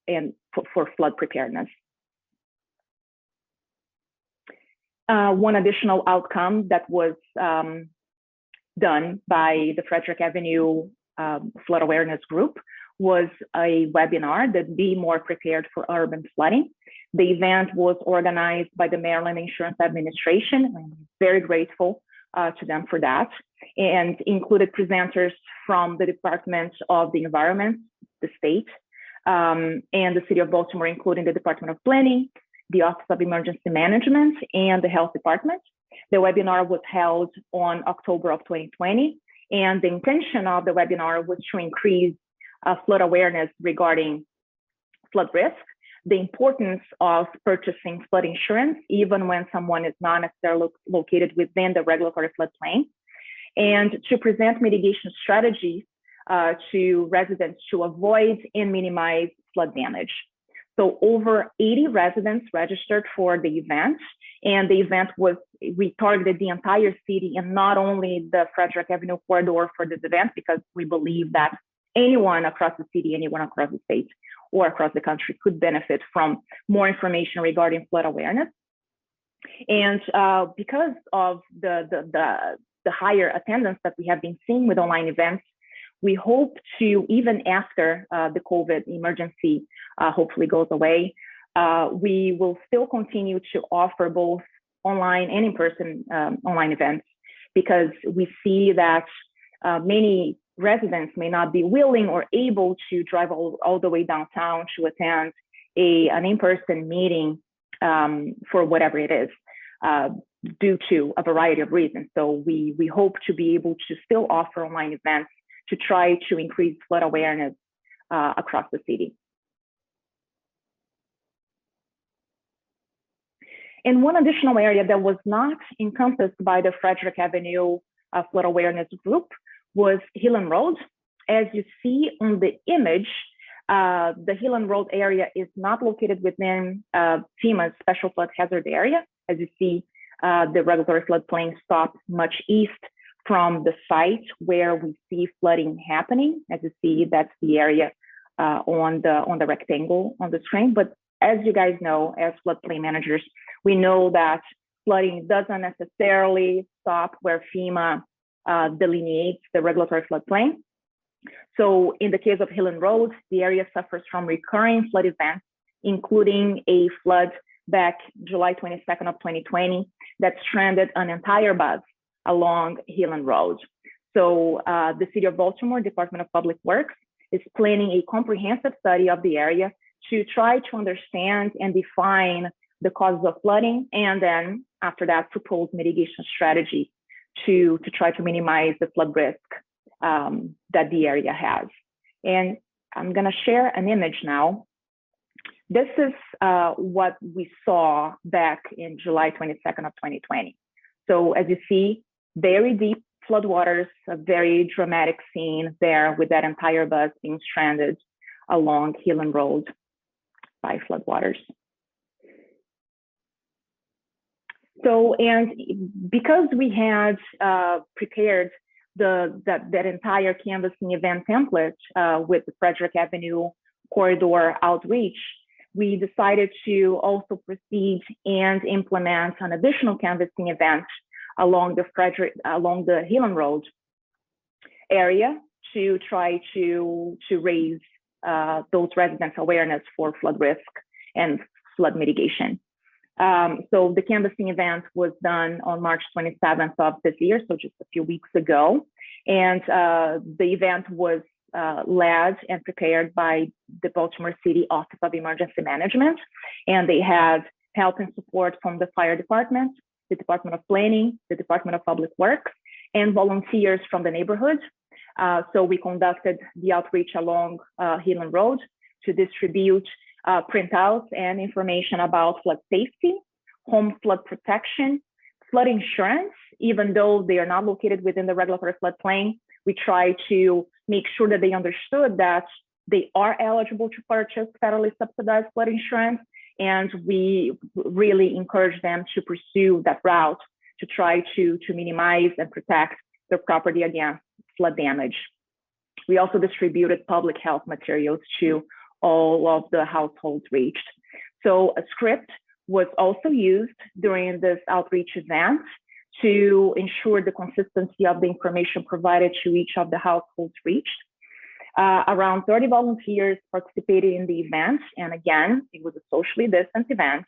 and for flood preparedness. One additional outcome that was done by the Frederick Avenue Flood Awareness Group was a webinar, the Be More Prepared for Urban Flooding. The event was organized by the Maryland Insurance Administration. I'm very grateful to them for that, and included presenters from the Department of the Environment, the state, and the City of Baltimore, including the Department of Planning, the Office of Emergency Management, and the Health Department. The webinar was held on October of 2020, and the intention of the webinar was to increase flood awareness regarding flood risk, the importance of purchasing flood insurance, even when someone is not necessarily located within the regulatory floodplain, and to present mitigation strategies to residents to avoid and minimize flood damage. So over 80 residents registered for the event, and the event was, we targeted the entire city and not only the Frederick Avenue corridor for this event, because we believe that anyone across the city, anyone across the state or across the country could benefit from more information regarding flood awareness. And because of the higher attendance that we have been seeing with online events, we hope to, even after the COVID emergency hopefully goes away, we will still continue to offer both online and in-person online events, because we see that many residents may not be willing or able to drive all the way downtown to attend an in-person meeting for whatever it is, due to a variety of reasons. So we hope to be able to still offer online events to try to increase flood awareness across the city. And one additional area that was not encompassed by the Frederick Avenue Flood Awareness Group was Hillen Road. As you see on the image, the Hillen Road area is not located within FEMA's special flood hazard area. As you see, the regulatory floodplain stops much east from the site where we see flooding happening. As you see, that's the area on the rectangle on the screen. But as you guys know, as floodplain managers, we know that flooding doesn't necessarily stop where FEMA delineates the regulatory floodplain. So in the case of Hillen Road, the area suffers from recurring flood events, including a flood back July 22nd of 2020 that stranded an entire bus along Hillen Road. So the City of Baltimore Department of Public Works is planning a comprehensive study of the area to try to understand and define the causes of flooding, and then after that propose mitigation strategy to try to minimize the flood risk that the area has. And I'm gonna share an image now. This is what we saw back in July 22nd of 2020. So as you see, very deep floodwaters, a very dramatic scene there with that entire bus being stranded along Hillen Road by floodwaters. So, and because we had prepared that entire canvassing event template with the Frederick Avenue corridor outreach, we decided to also proceed and implement an additional canvassing event along the Hillen Road area to try to raise those residents' awareness for flood risk and flood mitigation. So the canvassing event was done on March 27th of this year, so just a few weeks ago. And the event was led and prepared by the Baltimore City Office of Emergency Management. And they had help and support from the fire department, the Department of Planning, the Department of Public Works, and volunteers from the neighborhood. So we conducted the outreach along Highland Road to distribute printouts and information about flood safety, home flood protection, flood insurance. Even though they are not located within the regulatory floodplain, we try to make sure that they understood that they are eligible to purchase federally subsidized flood insurance, and we really encourage them to pursue that route to try to minimize and protect their property against flood damage. We also distributed public health materials to all of the households reached. So a script was also used during this outreach event to ensure the consistency of the information provided to each of the households reached. Around 30 volunteers participated in the event. And again, it was a socially distanced event.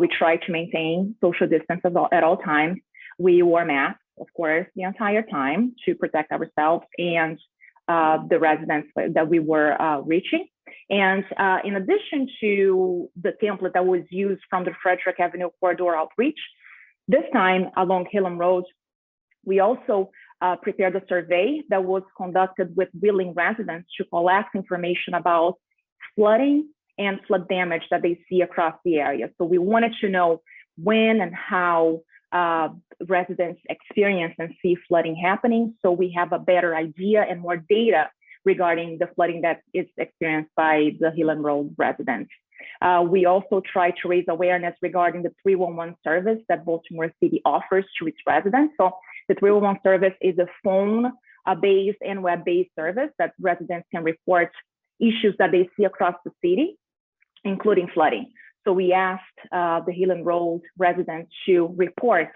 We tried to maintain social distance at all times. We wore masks, of course, the entire time to protect ourselves and the residents that we were reaching. And in addition to the template that was used from the Frederick Avenue corridor outreach, this time along Highland Road, we also prepared a survey that was conducted with willing residents to collect information about flooding and flood damage that they see across the area. So we wanted to know when and how residents experience and see flooding happening, so we have a better idea and more data regarding the flooding that is experienced by the Highland Road residents. We also try to raise awareness regarding the 311 service that Baltimore City offers to its residents. So the 311 service is a phone-based and web-based service that residents can report issues that they see across the city, including flooding. So we asked the Highland Road residents to report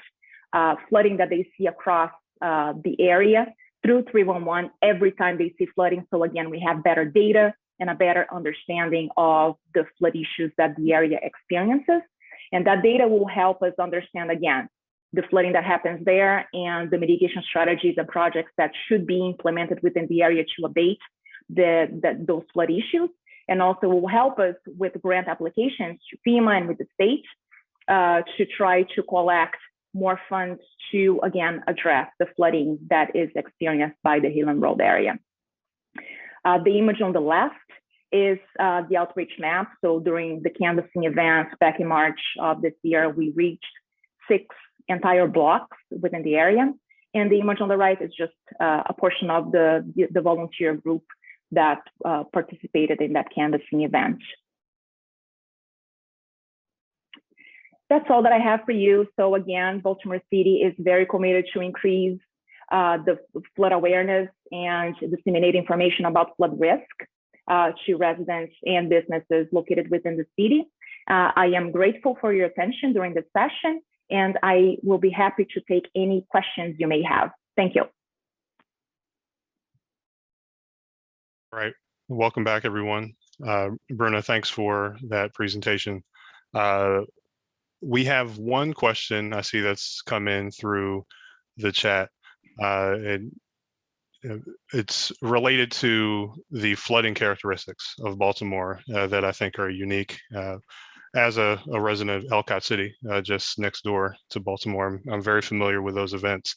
flooding that they see across the area through 311 every time they see flooding. So again, we have better data and a better understanding of the flood issues that the area experiences. And that data will help us understand, again, the flooding that happens there and the mitigation strategies and projects that should be implemented within the area to abate those flood issues. And also will help us with grant applications to FEMA and with the state to try to collect more funds to, again, address the flooding that is experienced by the Highland Road area. The image on the left is the outreach map. So during the canvassing event back in March of this year, we reached 6 entire blocks within the area. And the image on the right is just a portion of the volunteer group that participated in that canvassing event. That's all that I have for you. So again, Baltimore City is very committed to increase the flood awareness and disseminate information about flood risk to residents and businesses located within the city. I am grateful for your attention during this session, and I will be happy to take any questions you may have. Thank you. All right, welcome back, everyone. Bruna, thanks for that presentation. We have one question I see that's come in through the chat. It's related to the flooding characteristics of Baltimore that I think are unique. As a resident of Ellicott City, just next door to Baltimore, I'm very familiar with those events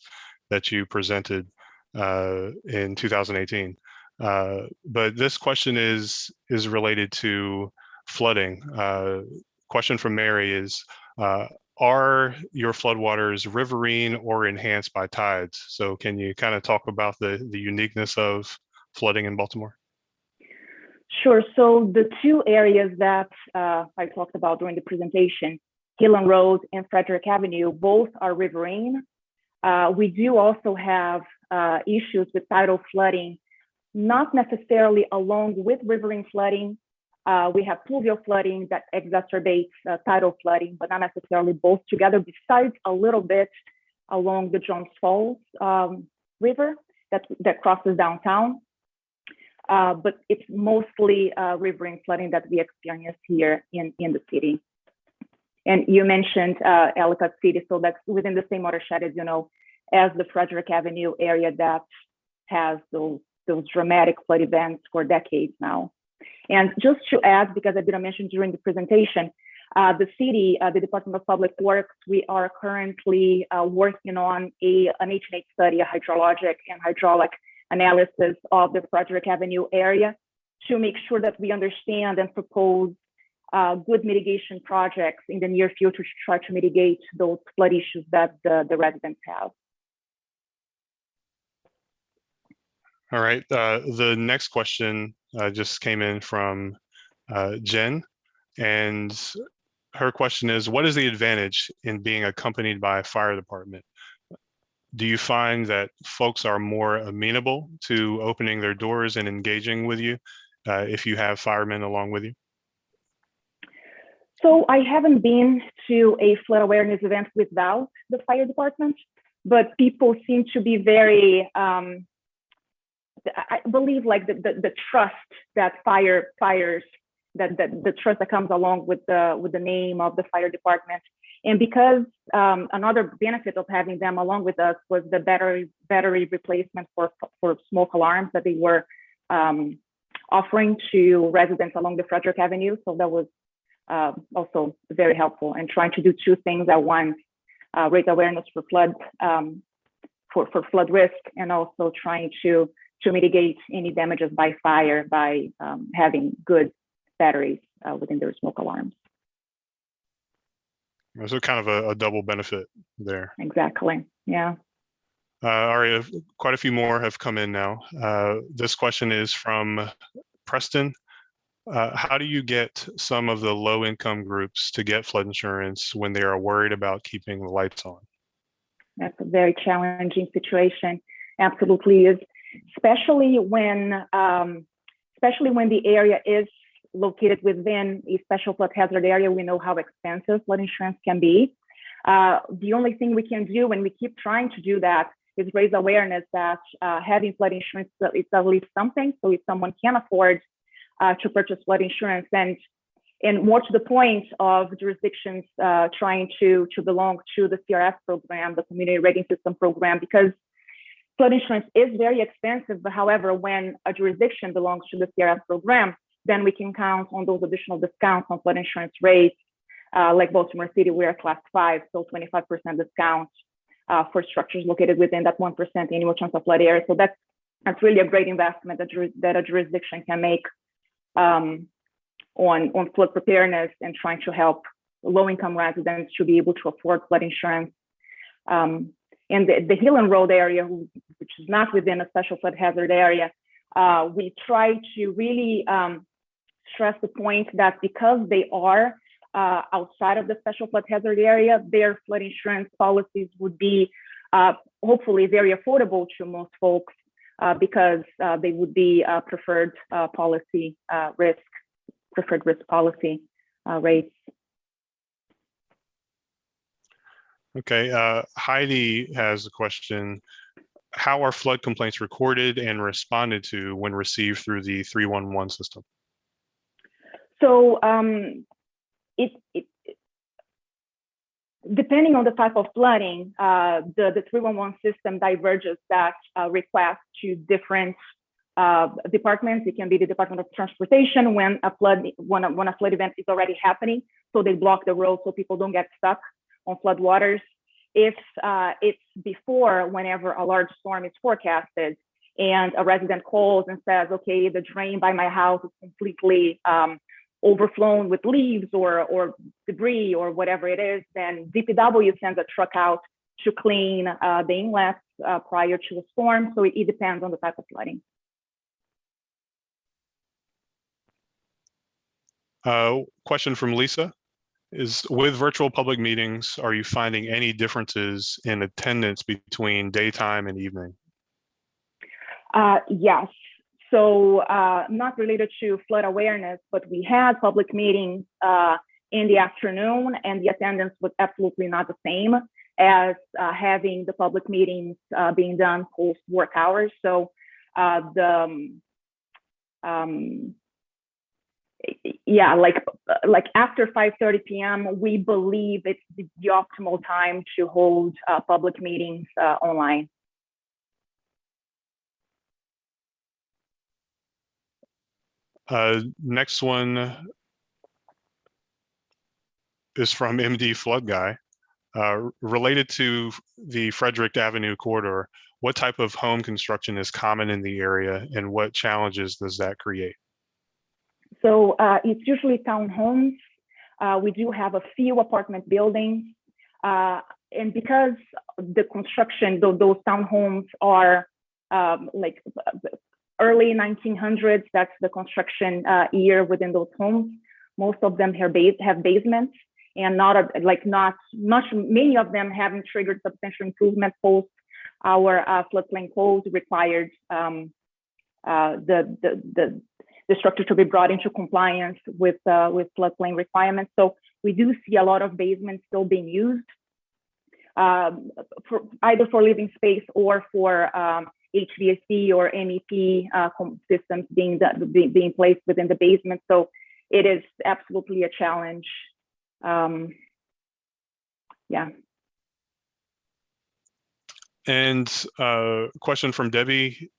that you presented in 2018. But this question is related to flooding. Question from Mary is, are your floodwaters riverine or enhanced by tides? So can you kind of talk about the uniqueness of flooding in Baltimore? Sure. So the two areas that I talked about during the presentation, Highland Road and Frederick Avenue, both are riverine. We do also have issues with tidal flooding, not necessarily along with riverine flooding. We have pluvial flooding that exacerbates tidal flooding, but not necessarily both together, besides a little bit along the Jones Falls River that crosses downtown. But it's mostly riverine flooding that we experience here in the city. And you mentioned Ellicott City, so that's within the same watershed as, as the Frederick Avenue area that has those dramatic flood events for decades now. And just to add, because I didn't mention during the presentation, The city, the Department of Public Works, we are currently working on an H&H study, a hydrologic and hydraulic analysis of the Frederick Avenue area to make sure that we understand and propose good mitigation projects in the near future to try to mitigate those flood issues that the residents have. All right. The next question just came in from Jen, and her question is, what is the advantage in being accompanied by a fire department? Do you find that folks are more amenable to opening their doors and engaging with you if you have firemen along with you? So I haven't been to a flood awareness event without the fire department, but people seem to be very, I believe like the trust that the trust that comes along with the name of the fire department. And because another benefit of having them along with us was the battery replacement for smoke alarms that they were offering to residents along the Frederick Avenue. So that was also very helpful, and trying to do two things at once: raise awareness for flood risk, and also trying to mitigate any damages by fire by having good batteries within their smoke alarms. So kind of a double benefit there. Exactly. Yeah. All right, quite a few more have come in now. This question is from Preston. How do you get some of the low-income groups to get flood insurance when they are worried about keeping the lights on? That's a very challenging situation. Absolutely is, especially when the area is located within a special flood hazard area. We know how expensive flood insurance can be. The only thing we can do, and we keep trying to do that, is raise awareness that having flood insurance is at least something. So if someone can afford to purchase flood insurance, and more to the point of jurisdictions trying to belong to the CRS program, the Community Rating System program, because flood insurance is very expensive. But however, when a jurisdiction belongs to the CRS program, then we can count on those additional discounts on flood insurance rates. Like Baltimore City, we are class 5, so 25% discount for structures located within that 1% annual chance of flood area. So that's really a great investment that a jurisdiction can make on flood preparedness and trying to help low-income residents to be able to afford flood insurance. And the Hill and Road area, which is not within a special flood hazard area, we try to really stress the point that because they are outside of the special flood hazard area, their flood insurance policies would be hopefully very affordable to most folks because they would be preferred risk policy rates. Okay, Heidi has a question. How are flood complaints recorded and responded to when received through the 311 system? So depending on the type of flooding, the 311 system diverges that request to different departments. It can be the Department of Transportation when a flood event is already happening, so they block the road so people don't get stuck on flood waters. If it's before, whenever a large storm is forecasted, and a resident calls and says, okay, the drain by my house is completely overflown with leaves or debris or whatever it is, then DPW sends a truck out to clean the inlets prior to a storm. So it depends on the type of flooding. Question from Lisa is, with virtual public meetings, are you finding any differences in attendance between daytime and evening? Yes. So not related to flood awareness, but we had public meetings in the afternoon, and the attendance was absolutely not the same as having the public meetings being done post work hours. So yeah, like after 5:30 p.m., we believe it's the optimal time to hold public meetings online. Next one is from MD Flood Guy. Related to the Frederick Avenue corridor, what type of home construction is common in the area, and what challenges does that create? So it's usually townhomes. We do have a few apartment buildings. And because the construction, those townhomes are like early 1900s, that's the construction year within those homes. Most of them have basements, and many of them haven't triggered substantial improvement post our floodplain code required the structure to be brought into compliance with floodplain requirements. So we do see a lot of basements still being used, either for living space or for HVAC or MEP systems being placed within the basement. So it is absolutely a challenge. Yeah. And question from Debbie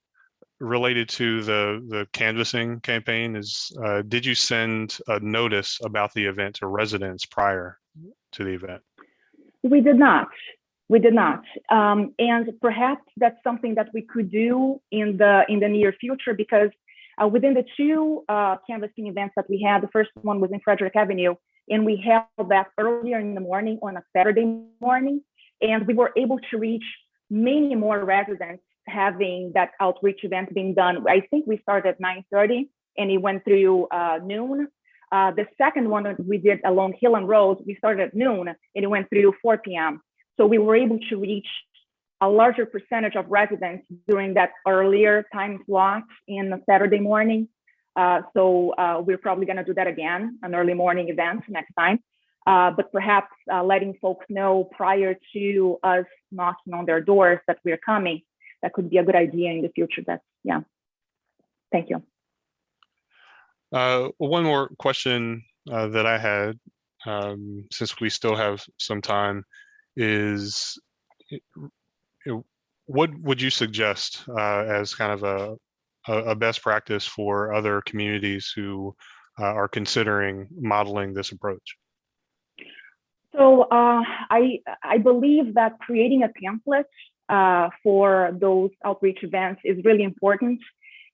related to the canvassing campaign is, did you send a notice about the event to residents prior to the event? We did not. And perhaps that's something that we could do in the near future, because within the two canvassing events that we had, the first one was in Frederick Avenue, and we held that earlier in the morning on a Saturday morning, and we were able to reach many more residents having that outreach event being done. I think we started at 9:30 and it went through noon. The second one we did along Hillen Road, we started at noon and it went through 4 p.m. So we were able to reach a larger percentage of residents during that earlier time slot in the Saturday morning. So we're probably going to do that again, an early morning event next time. But perhaps letting folks know prior to us knocking on their doors that we're coming, that could be a good idea in the future. Yeah. Thank you. One more question that I had, since we still have some time, is what would you suggest as kind of a best practice for other communities who are considering modeling this approach? So I believe that creating a template for those outreach events is really important.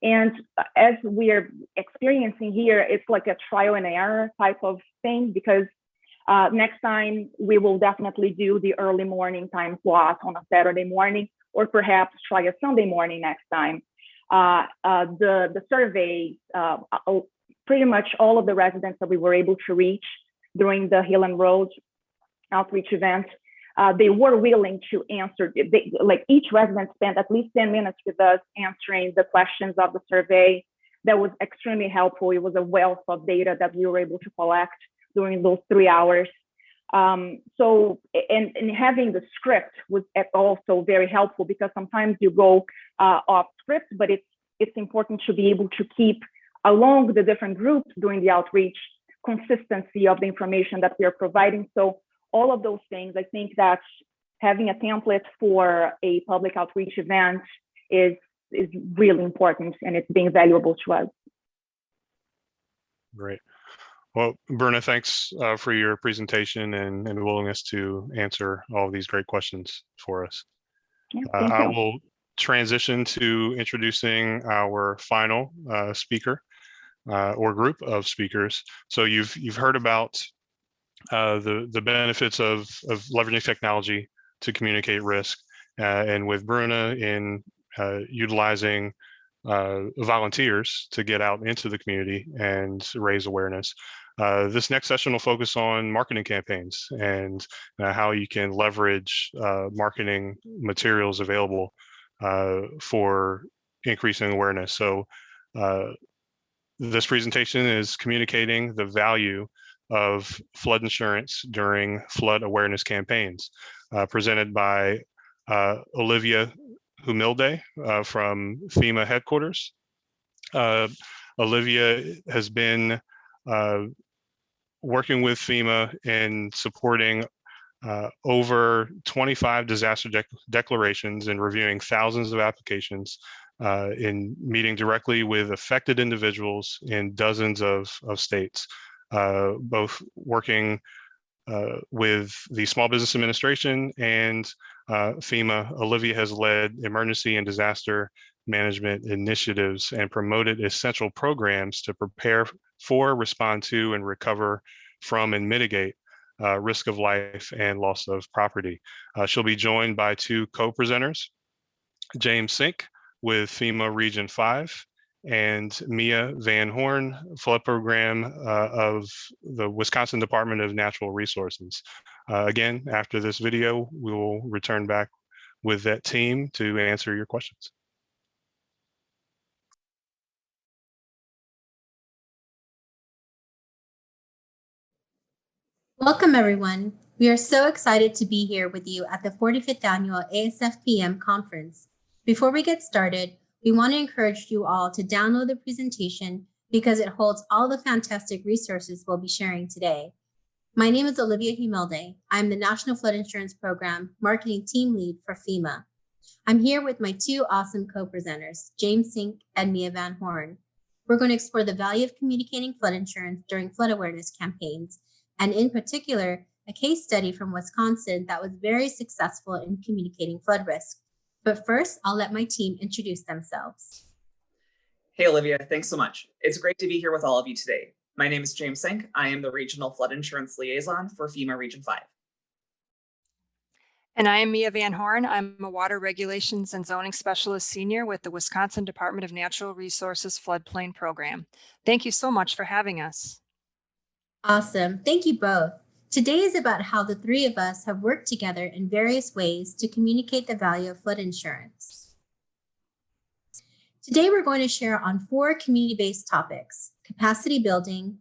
And as we're experiencing here, it's like a trial and error type of thing, because next time we will definitely do the early morning time slot on a Saturday morning, or perhaps try a Sunday morning next time. The survey, pretty much all of the residents that we were able to reach during the Hillen Road outreach event, they were willing to answer. Like each resident spent at least 10 minutes with us answering the questions of the survey. That was extremely helpful. It was a wealth of data that we were able to collect during those 3 hours. So having the script was also very helpful, because sometimes you go off script, but it's important to be able to keep along the different groups during the outreach consistency of the information that we are providing. So all of those things, I think that having a template for a public outreach event is really important, and it's being valuable to us. Great. Well, Bruna, thanks for your presentation and willingness to answer all of these great questions for us. Yeah, I will transition to introducing our final speaker or group of speakers. So you've heard about the benefits of leveraging technology to communicate risk, and with Bruna in utilizing volunteers to get out into the community and raise awareness. This next session will focus on marketing campaigns and how you can leverage marketing materials available for increasing awareness. So this presentation is communicating the value of flood insurance during flood awareness campaigns, presented by Olivia Humilde from FEMA headquarters. Olivia has been working with FEMA in supporting over 25 disaster declarations and reviewing thousands of applications, in meeting directly with affected individuals in dozens of states, both working with the Small Business Administration and FEMA. Olivia has led emergency and disaster management initiatives and promoted essential programs to prepare for, respond to, and recover from and mitigate risk of life and loss of property. She'll be joined by two co-presenters, James Sink with FEMA Region 5 and Mia Van Horn, Flood Program of the Wisconsin Department of Natural Resources. Again, after this video, we will return back with that team to answer your questions. Welcome, everyone. We are so excited to be here with you at the 45th Annual ASFPM Conference. Before we get started, we want to encourage you all to download the presentation because it holds all the fantastic resources we'll be sharing today. My name is Olivia Humilde. I'm the National Flood Insurance Program Marketing Team Lead for FEMA. I'm here with my two awesome co-presenters, James Sink and Mia Van Horn. We're going to explore the value of communicating flood insurance during flood awareness campaigns, and in particular, a case study from Wisconsin that was very successful in communicating flood risk. But first, I'll let my team introduce themselves. Hey, Olivia, thanks so much. It's great to be here with all of you today. My name is James Sink. I am the Regional Flood Insurance Liaison for FEMA Region 5. And I am Mia Van Horn. I'm a Water Regulations and Zoning Specialist Senior with the Wisconsin Department of Natural Resources Floodplain Program. Thank you so much for having us. Awesome. Thank you both. Today is about how the three of us have worked together in various ways to communicate the value of flood insurance. Today, we're going to share on 4 community-based topics: capacity building,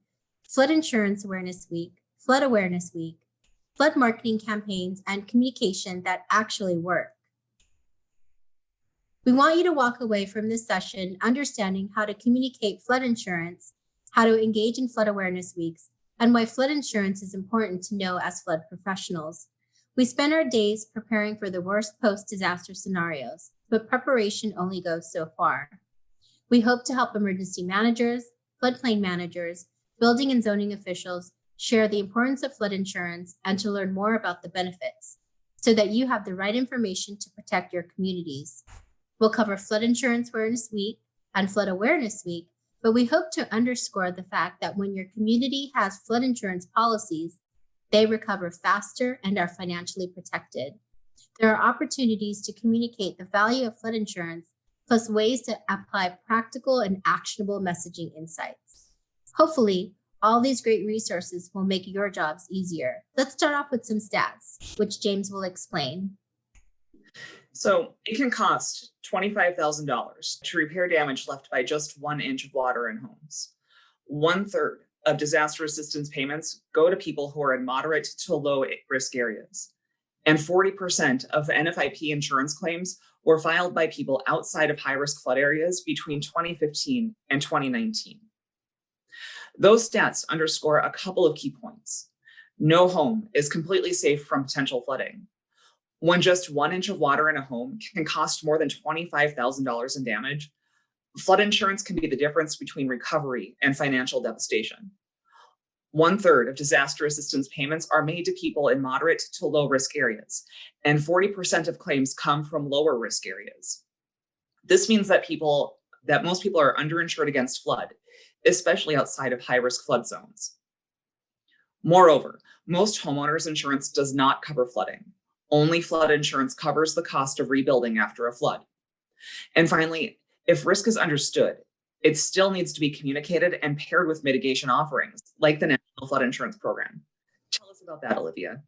Flood Insurance Awareness Week, Flood Awareness Week, flood marketing campaigns, and communication that actually work. We want you to walk away from this session understanding how to communicate flood insurance, how to engage in flood awareness weeks, and why flood insurance is important to know as flood professionals. We spend our days preparing for the worst post-disaster scenarios, but preparation only goes so far. We hope to help emergency managers, floodplain managers, building and zoning officials share the importance of flood insurance and to learn more about the benefits so that you have the right information to protect your communities. We'll cover Flood Insurance Awareness Week and Flood Awareness Week, but we hope to underscore the fact that when your community has flood insurance policies, they recover faster and are financially protected. There are opportunities to communicate the value of flood insurance, plus ways to apply practical and actionable messaging insights. Hopefully, all these great resources will make your jobs easier. Let's start off with some stats, which James will explain. So it can cost $25,000 to repair damage left by just 1 inch of water in homes. 1/3 of disaster assistance payments go to people who are in moderate to low risk areas. And 40% of NFIP insurance claims were filed by people outside of high-risk flood areas between 2015 and 2019. Those stats underscore a couple of key points. No home is completely safe from potential flooding. When just 1 inch of water in a home can cost more than $25,000 in damage, flood insurance can be the difference between recovery and financial devastation. 1/3 of disaster assistance payments are made to people in moderate to low risk areas, and 40% of claims come from lower risk areas. This means that most people are underinsured against flood, especially outside of high-risk flood zones. Moreover, most homeowners insurance does not cover flooding. Only flood insurance covers the cost of rebuilding after a flood. And finally, if risk is understood, it still needs to be communicated and paired with mitigation offerings, like the National Flood Insurance Program. Tell us about that, Olivia.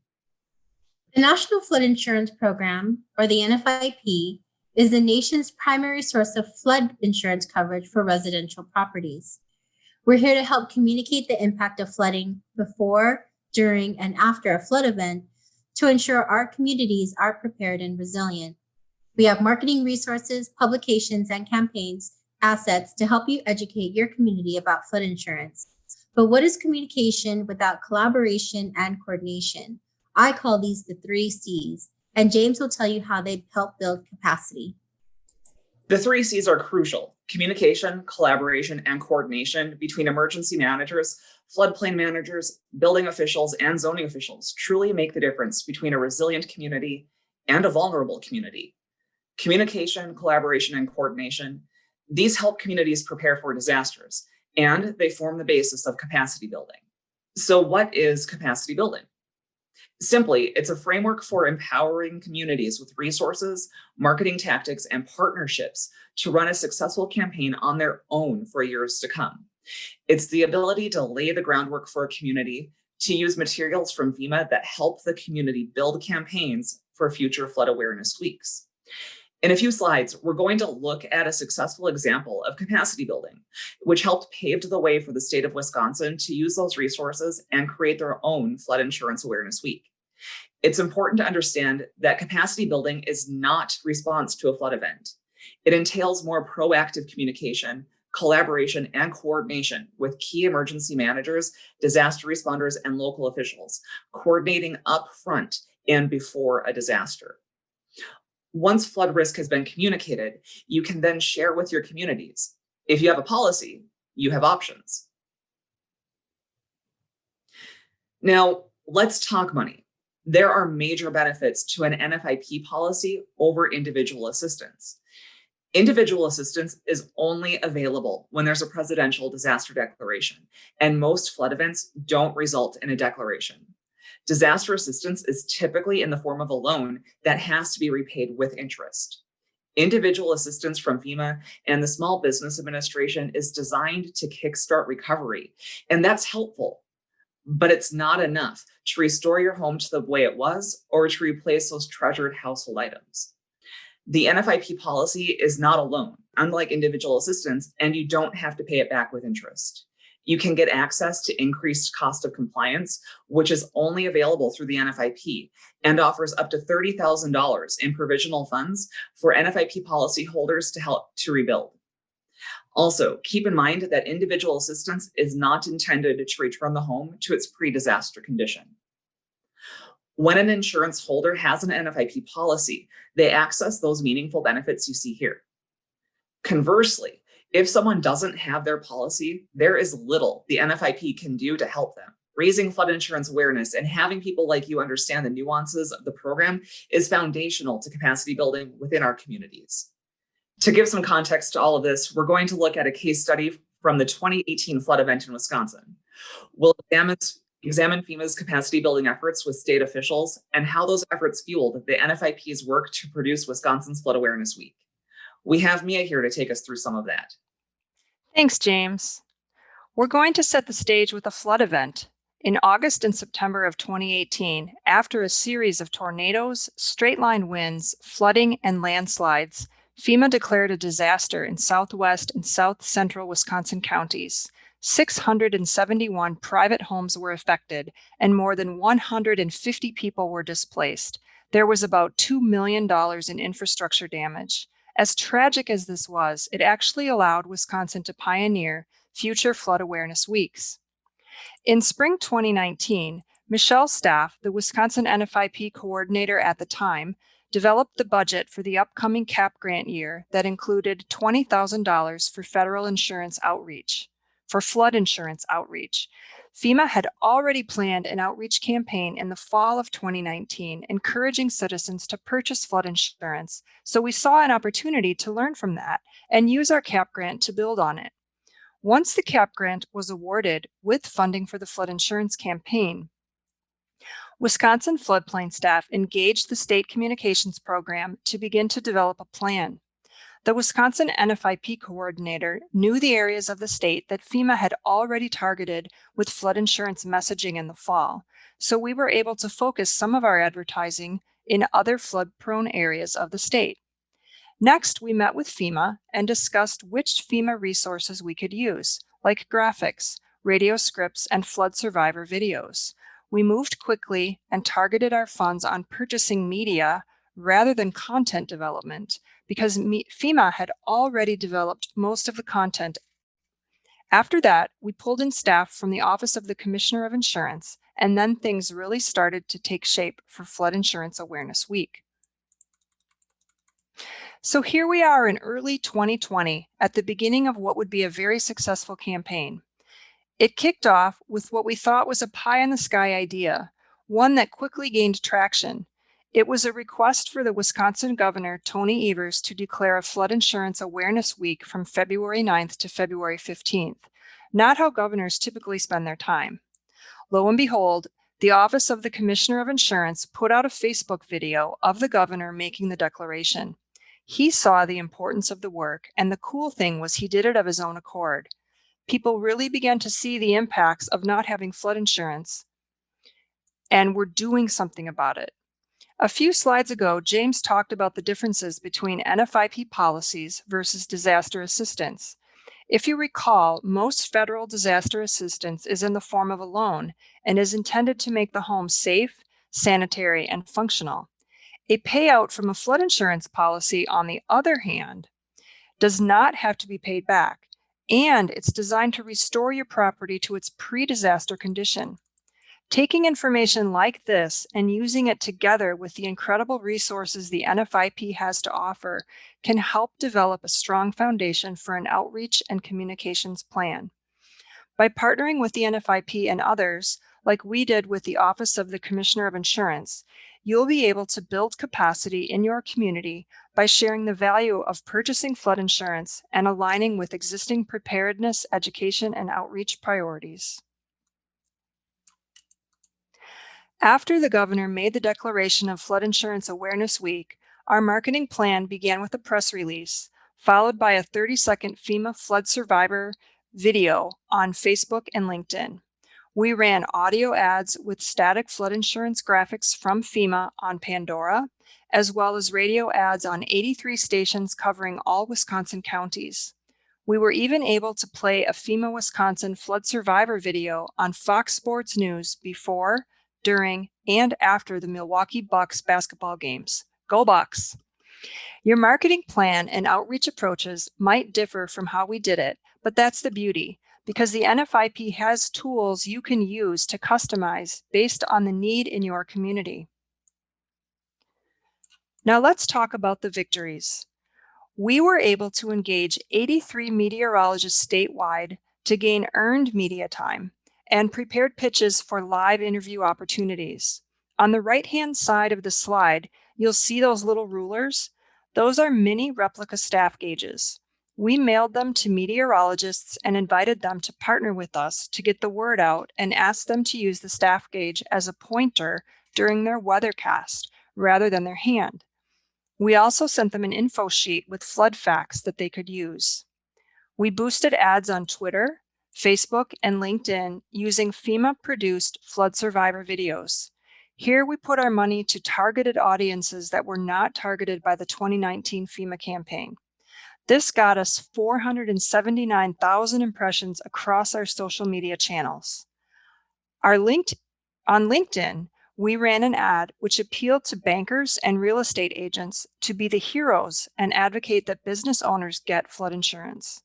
The National Flood Insurance Program, or the NFIP, is the nation's primary source of flood insurance coverage for residential properties. We're here to help communicate the impact of flooding before, during, and after a flood event to ensure our communities are prepared and resilient. We have marketing resources, publications, and campaigns assets to help you educate your community about flood insurance. But what is communication without collaboration and coordination? I call these the 3 C's, and James will tell you how they help build capacity. The 3 C's are crucial: communication, collaboration, and coordination between emergency managers, floodplain managers, building officials, and zoning officials truly make the difference between a resilient community and a vulnerable community. Communication, collaboration, and coordination, these help communities prepare for disasters, and they form the basis of capacity building. So what is capacity building? Simply, it's a framework for empowering communities with resources, marketing tactics, and partnerships to run a successful campaign on their own for years to come. It's the ability to lay the groundwork for a community, to use materials from FEMA that help the community build campaigns for future flood awareness weeks. In a few slides, we're going to look at a successful example of capacity building, which helped pave the way for the state of Wisconsin to use those resources and create their own Flood Insurance Awareness Week. It's important to understand that capacity building is not response to a flood event. It entails more proactive communication, collaboration, and coordination with key emergency managers, disaster responders, and local officials, coordinating up front and before a disaster. Once flood risk has been communicated, you can then share with your communities. If you have a policy, you have options. Now, let's talk money. There are major benefits to an NFIP policy over individual assistance. Individual assistance is only available when there's a presidential disaster declaration, and most flood events don't result in a declaration. Disaster assistance is typically in the form of a loan that has to be repaid with interest. Individual assistance from FEMA and the Small Business Administration is designed to kickstart recovery, and that's helpful, but it's not enough to restore your home to the way it was or to replace those treasured household items. The NFIP policy is not a loan, unlike individual assistance, and you don't have to pay it back with interest. You can get access to increased cost of compliance, which is only available through the NFIP and offers up to $30,000 in provisional funds for NFIP policyholders to help to rebuild. Also, keep in mind that individual assistance is not intended to return the home to its pre-disaster condition. When an insurance holder has an NFIP policy, they access those meaningful benefits you see here. Conversely, if someone doesn't have their policy, there is little the NFIP can do to help them. Raising flood insurance awareness and having people like you understand the nuances of the program is foundational to capacity building within our communities. To give some context to all of this, we're going to look at a case study from the 2018 flood event in Wisconsin. We'll examine FEMA's capacity building efforts with state officials and how those efforts fueled the NFIP's work to produce Wisconsin's Flood Awareness Week. We have Mia here to take us through some of that. Thanks, James. We're going to set the stage with a flood event. In August and September of 2018, after a series of tornadoes, straight-line winds, flooding, and landslides, FEMA declared a disaster in southwest and south central Wisconsin counties. 671 private homes were affected, and more than 150 people were displaced. There was about $2 million in infrastructure damage. As tragic as this was, it actually allowed Wisconsin to pioneer future flood awareness weeks. In spring 2019, Michelle's staff, the Wisconsin NFIP coordinator at the time, developed the budget for the upcoming CAP grant year that included $20,000 for federal insurance outreach, for flood insurance outreach. FEMA had already planned an outreach campaign in the fall of 2019, encouraging citizens to purchase flood insurance, so we saw an opportunity to learn from that and use our CAP grant to build on it. Once the CAP grant was awarded with funding for the flood insurance campaign, Wisconsin floodplain staff engaged the state communications program to begin to develop a plan. The Wisconsin NFIP coordinator knew the areas of the state that FEMA had already targeted with flood insurance messaging in the fall, so we were able to focus some of our advertising in other flood-prone areas of the state. Next, we met with FEMA and discussed which FEMA resources we could use, like graphics, radio scripts, and flood survivor videos. We moved quickly and targeted our funds on purchasing media rather than content development, because FEMA had already developed most of the content. After that, we pulled in staff from the Office of the Commissioner of Insurance, and then things really started to take shape for Flood Insurance Awareness Week. So here we are in early 2020 at the beginning of what would be a very successful campaign. It kicked off with what we thought was a pie in the sky idea, one that quickly gained traction. It was a request for the Wisconsin Governor, Tony Evers, to declare a Flood Insurance Awareness Week from February 9th to February 15th, not how governors typically spend their time. Lo and behold, the Office of the Commissioner of Insurance put out a Facebook video of the governor making the declaration. He saw the importance of the work, and the cool thing was he did it of his own accord. People really began to see the impacts of not having flood insurance, and were doing something about it. A few slides ago, James talked about the differences between NFIP policies versus disaster assistance. If you recall, most federal disaster assistance is in the form of a loan and is intended to make the home safe, sanitary, and functional. A payout from a flood insurance policy, on the other hand, does not have to be paid back, and it's designed to restore your property to its pre-disaster condition. Taking information like this and using it together with the incredible resources the NFIP has to offer can help develop a strong foundation for an outreach and communications plan. By partnering with the NFIP and others, like we did with the Office of the Commissioner of Insurance, you'll be able to build capacity in your community by sharing the value of purchasing flood insurance and aligning with existing preparedness, education, and outreach priorities. After the governor made the declaration of Flood Insurance Awareness Week, our marketing plan began with a press release, followed by a 30-second FEMA flood survivor video on Facebook and LinkedIn. We ran audio ads with static flood insurance graphics from FEMA on Pandora, as well as radio ads on 83 stations covering all Wisconsin counties. We were even able to play a FEMA Wisconsin flood survivor video on Fox Sports News before, during, and after the Milwaukee Bucks basketball games. Go Bucks! Your marketing plan and outreach approaches might differ from how we did it, but that's the beauty, because the NFIP has tools you can use to customize based on the need in your community. Now let's talk about the victories. We were able to engage 83 meteorologists statewide to gain earned media time and prepared pitches for live interview opportunities. On the right-hand side of the slide, you'll see those little rulers. Those are mini replica staff gauges. We mailed them to meteorologists and invited them to partner with us to get the word out and asked them to use the staff gauge as a pointer during their weathercast rather than their hand. We also sent them an info sheet with flood facts that they could use. We boosted ads on Twitter, Facebook, and LinkedIn using FEMA-produced flood survivor videos. Here we put our money to targeted audiences that were not targeted by the 2019 FEMA campaign. This got us 479,000 impressions across our social media channels. On LinkedIn, we ran an ad which appealed to bankers and real estate agents to be the heroes and advocate that business owners get flood insurance.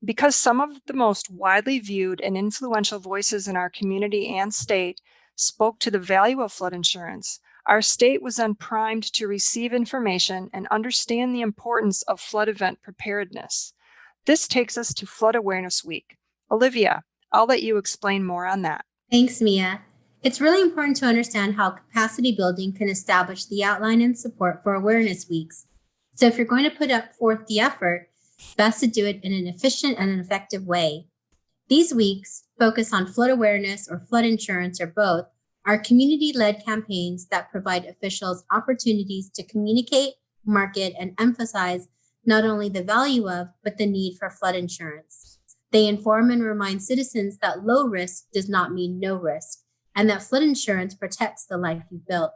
Because some of the most widely viewed and influential voices in our community and state spoke to the value of flood insurance, our state was then primed to receive information and understand the importance of flood event preparedness. This takes us to Flood Awareness Week. Olivia, I'll let you explain more on that. Thanks, Mia. It's really important to understand how capacity building can establish the outline and support for awareness weeks. So if you're going to put up forth the effort, best to do it in an efficient and an effective way. These weeks focus on flood awareness or flood insurance or both, are community-led campaigns that provide officials opportunities to communicate, market, and emphasize not only the value of, but the need for flood insurance. They inform and remind citizens that low risk does not mean no risk, and that flood insurance protects the life you've built.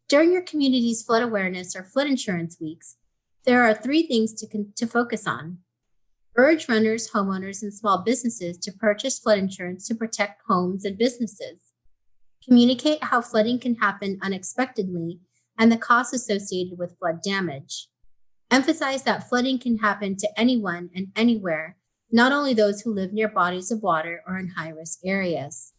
During your community's flood awareness or flood insurance weeks, there are 3 things to focus on. Urge renters, homeowners, and small businesses to purchase flood insurance to protect homes and businesses. Communicate how flooding can happen unexpectedly and the costs associated with flood damage. Emphasize that flooding can happen to anyone and anywhere, not only those who live near bodies of water or in high-risk areas.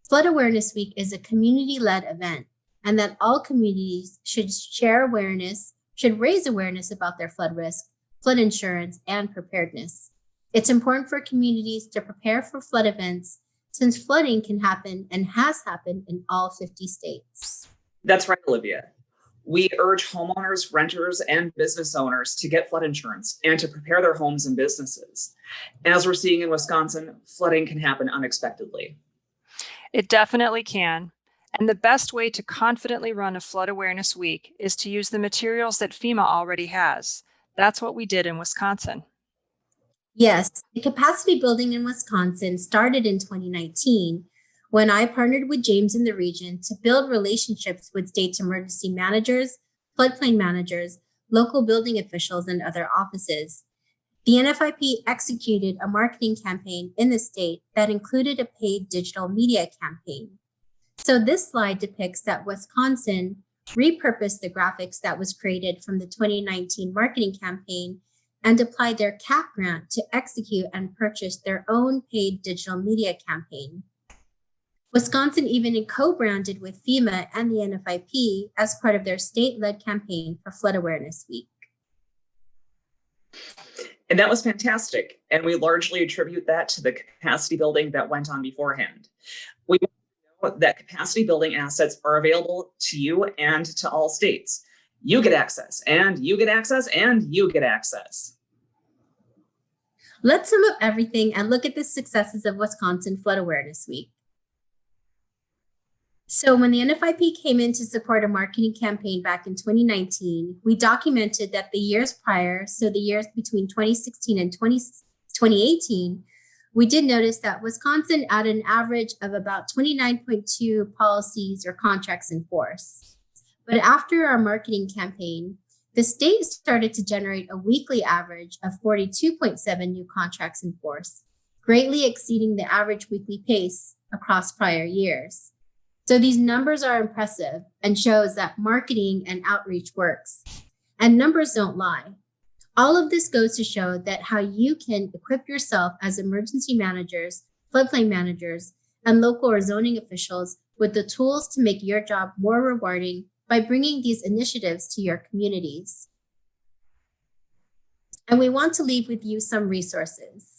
Flood Awareness Week is a community-led event, and that all communities should share awareness, should raise awareness about their flood risk, flood insurance, and preparedness. It's important for communities to prepare for flood events since flooding can happen and has happened in all 50 states. That's right, Olivia. We urge homeowners, renters, and business owners to get flood insurance and to prepare their homes and businesses. As we're seeing in Wisconsin, flooding can happen unexpectedly. It definitely can. And the best way to confidently run a flood awareness week is to use the materials that FEMA already has. That's what we did in Wisconsin. Yes, the capacity building in Wisconsin started in 2019 when I partnered with James in the region to build relationships with state's emergency managers, floodplain managers, local building officials, and other offices. The NFIP executed a marketing campaign in the state that included a paid digital media campaign. So this slide depicts that Wisconsin repurposed the graphics that was created from the 2019 marketing campaign and applied their CAP grant to execute and purchase their own paid digital media campaign. Wisconsin even co-branded with FEMA and the NFIP as part of their state-led campaign for Flood Awareness Week. And that was fantastic. And we largely attribute that to the capacity building that went on beforehand. We know that capacity building assets are available to you and to all states. You get access, and you get access, and you get access. Let's sum up everything and look at the successes of Wisconsin Flood Awareness Week. So when the NFIP came in to support a marketing campaign back in 2019, we documented that the years prior, so the years between 2016 and 2018, we did notice that Wisconsin had an average of about 29.2 policies or contracts in force. But after our marketing campaign, the state started to generate a weekly average of 42.7 new contracts in force, greatly exceeding the average weekly pace across prior years. So these numbers are impressive and shows that marketing and outreach works. And numbers don't lie. All of this goes to show that how you can equip yourself as emergency managers, floodplain managers, and local or zoning officials with the tools to make your job more rewarding by bringing these initiatives to your communities. And we want to leave with you some resources.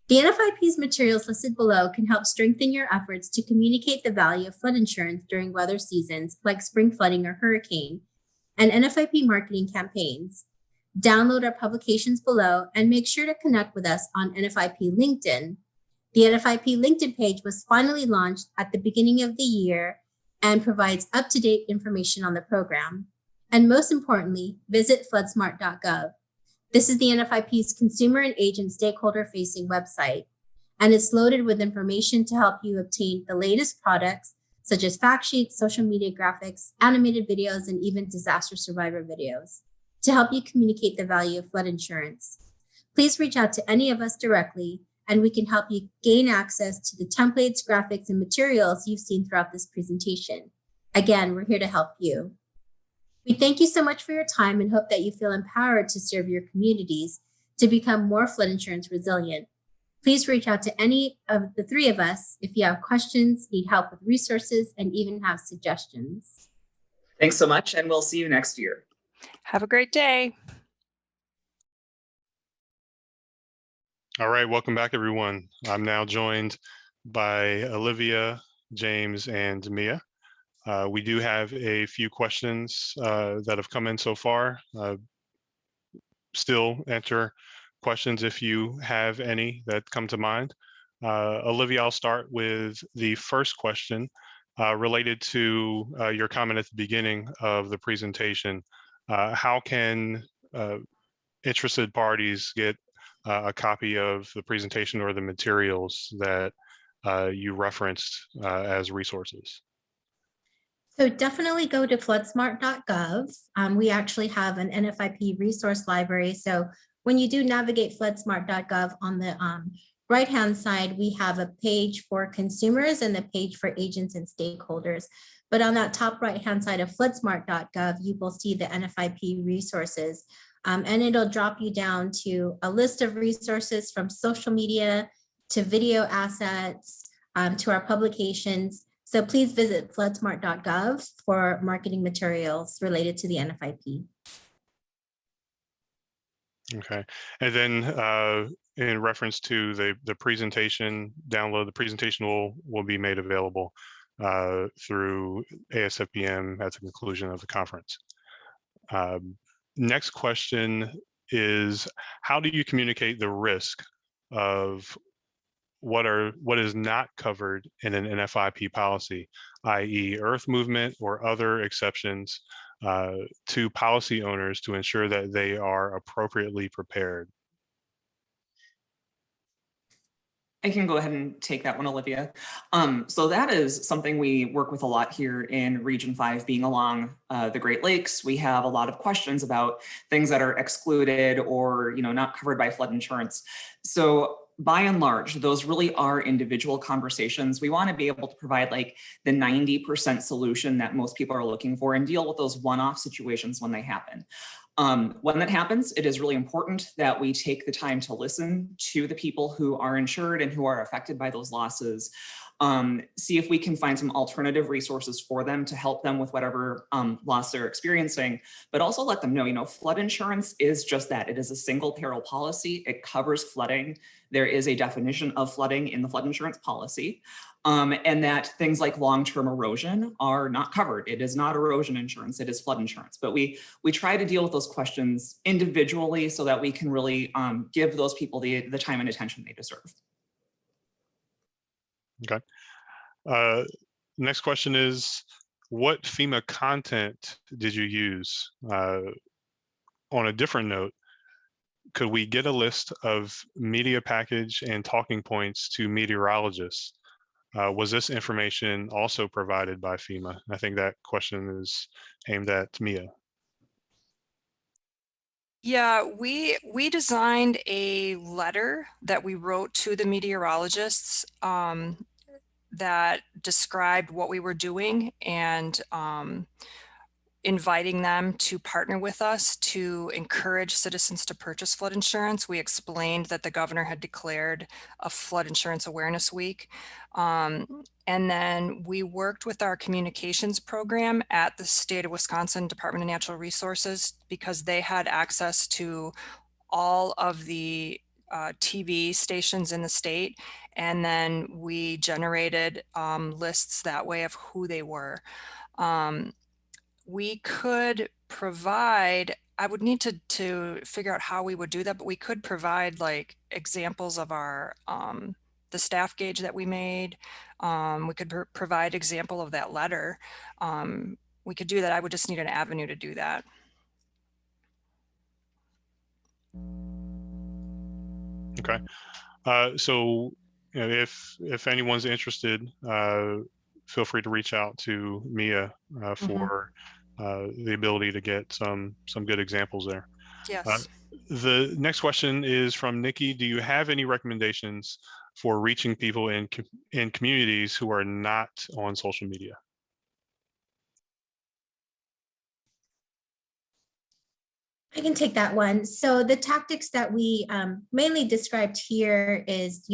The NFIP's materials listed below can help strengthen your efforts to communicate the value of flood insurance during weather seasons like spring flooding or hurricane, and NFIP marketing campaigns. Download our publications below and make sure to connect with us on NFIP LinkedIn. The NFIP LinkedIn page was finally launched at the beginning of the year and provides up-to-date information on the program. And most importantly, visit floodsmart.gov. This is the NFIP's consumer and agent stakeholder-facing website, and it's loaded with information to help you obtain the latest products, such as fact sheets, social media graphics, animated videos, and even disaster survivor videos, to help you communicate the value of flood insurance. Please reach out to any of us directly, and we can help you gain access to the templates, graphics, and materials you've seen throughout this presentation. Again, we're here to help you. We thank you so much for your time and hope that you feel empowered to serve your communities to become more flood insurance resilient. Please reach out to any of the three of us if you have questions, need help with resources, and even have suggestions. Thanks so much, and we'll see you next year. Have a great day. All right, welcome back, everyone. I'm now joined by Olivia, James, and Mia. We do have a few questions that have come in so far. Still enter questions if you have any that come to mind. Olivia, I'll start with the first question related to your comment at the beginning of the presentation. How can interested parties get a copy of the presentation or the materials that you referenced as resources? So definitely go to floodsmart.gov. We actually have an NFIP resource library. So when you do navigate floodsmart.gov, on the right-hand side, we have a page for consumers and a page for agents and stakeholders. But on that top right-hand side of floodsmart.gov, you will see the NFIP resources. And it'll drop you down to a list of resources from social media to video assets to our publications. So please visit floodsmart.gov for marketing materials related to the NFIP. Okay. And then in reference to the presentation download, the presentation will be made available through ASFPM at the conclusion of the conference. Next question is, how do you communicate the risk of what is not covered in an NFIP policy, i.e. earth movement or other exceptions to policy owners to ensure that they are appropriately prepared? I can go ahead and take that one, Olivia. So that is something we work with a lot here in Region 5, being along the Great Lakes. We have a lot of questions about things that are excluded or not covered by flood insurance. So by and large, those really are individual conversations. We want to be able to provide like the 90% solution that most people are looking for and deal with those one-off situations when they happen. When that happens, it is really important that we take the time to listen to the people who are insured and who are affected by those losses. See if we can find some alternative resources for them to help them with whatever loss they're experiencing, but also let them know, flood insurance is just that. It is a single peril policy. It covers flooding. There is a definition of flooding in the flood insurance policy. And that things like long-term erosion are not covered. It is not erosion insurance, it is flood insurance. But we try to deal with those questions individually so that we can really give those people the time and attention they deserve. Okay. Next question is, what FEMA content did you use? On a different note, could we get a list of media package and talking points to meteorologists? Was this information also provided by FEMA? I think that question is aimed at Mia. Yeah, we designed a letter that we wrote to the meteorologists that described what we were doing and inviting them to partner with us to encourage citizens to purchase flood insurance. We explained that the governor had declared a flood insurance awareness week. And then we worked with our communications program at the state of Wisconsin Department of Natural Resources because they had access to all of the TV stations in the state. And then we generated lists that way of who they were. We could provide, I would need to figure out how we would do that, but we could provide like examples of our, the staff gauge that we made. We could provide example of that letter. We could do that. I would just need an avenue to do that. Okay. So if anyone's interested, feel free to reach out to Mia for the ability to get some good examples there. Yes. The next question is from Nikki. Do you have any recommendations for reaching people in communities who are not on social media? I can take that one. So the tactics that we mainly described here is,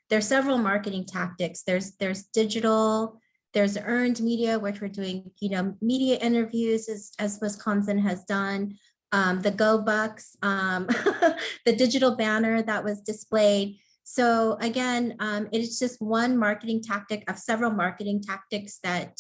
there's several marketing tactics. There's digital, there's earned media, which we're doing, media interviews as Wisconsin has done. The Go Bucks, the digital banner that was displayed. So again, it's just one marketing tactic of several marketing tactics that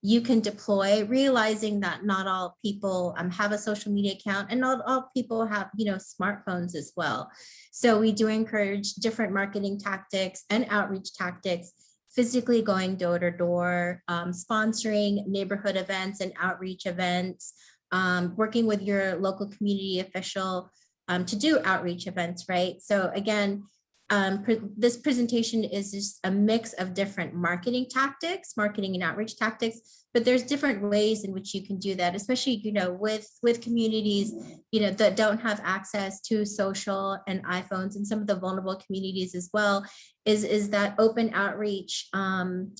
you can deploy, realizing that not all people have a social media account and not all people have, smartphones as well. So we do encourage different marketing tactics and outreach tactics, physically going door to door, sponsoring neighborhood events and outreach events, working with your local community official to do outreach events, right? So again, this presentation is just a mix of different marketing tactics, marketing and outreach tactics, but there's different ways in which you can do that, especially, with communities, that don't have access to social and iPhones, and some of the vulnerable communities as well, is that open outreach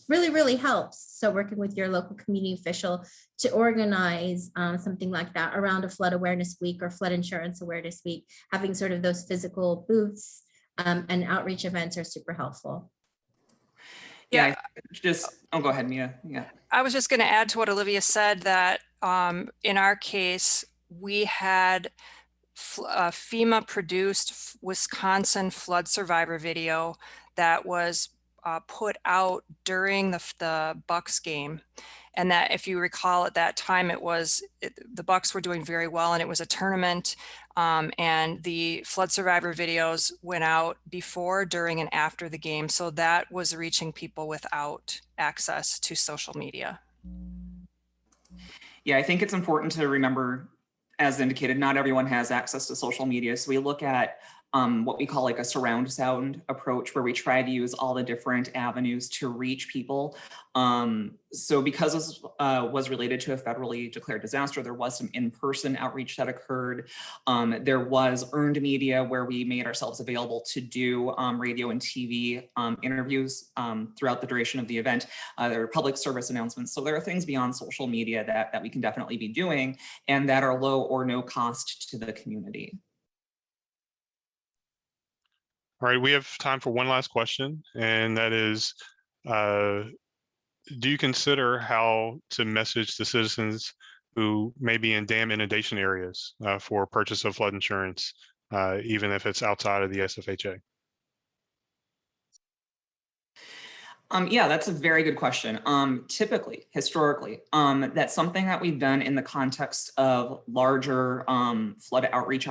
really, really helps. So working with your local community official to organize something like that around a flood awareness week or flood insurance awareness week, having sort of those physical booths and outreach events are super helpful. Yeah, go ahead, Mia. Yeah. I was just going to add to what Olivia said that in our case, we had FEMA produced Wisconsin flood survivor video that was put out during the Bucks game. And that, if you recall, at that time, the Bucks were doing very well, and it was a tournament. And the flood survivor videos went out before, during, and after the game. So that was reaching people without access to social media. Yeah, I think it's important to remember, as indicated, not everyone has access to social media. So we look at what we call like a surround sound approach, where we try to use all the different avenues to reach people. So because this was related to a federally declared disaster, there was some in-person outreach that occurred. There was earned media where we made ourselves available to do radio and TV interviews throughout the duration of the event. There were public service announcements. So there are things beyond social media that we can definitely be doing, and that are low or no cost to the community. All right, we have time for one last question, and that is, do you consider how to message the citizens who may be in dam inundation areas for purchase of flood insurance, even if it's outside of the SFHA? Yeah, that's a very good question. Typically, historically, that's something that we've done in the context of larger flood outreach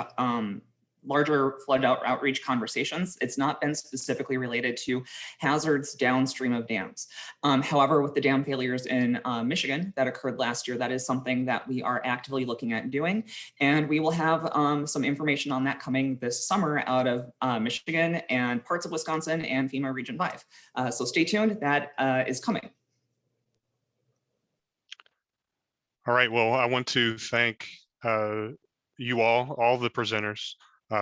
conversations. It's not been specifically related to hazards downstream of dams. However, with the dam failures in Michigan that occurred last year, that is something that we are actively looking at doing. And we will have some information on that coming this summer out of Michigan and parts of Wisconsin and FEMA Region 5. So stay tuned, that is coming. All right, well, I want to thank you all the presenters,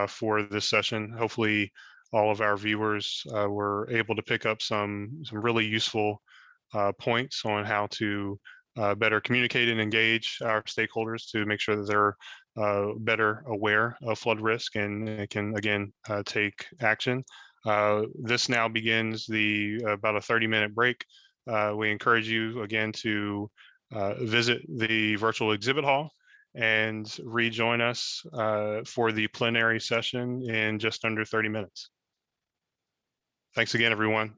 for this session. Hopefully all of our viewers were able to pick up some really useful points on how to better communicate and engage our stakeholders to make sure that they're better aware of flood risk and can, again, take action. This now begins about a 30-minute break. We encourage you again to visit the virtual exhibit hall and rejoin us for the plenary session in just under 30 minutes. Thanks again, everyone.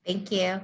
Thank you.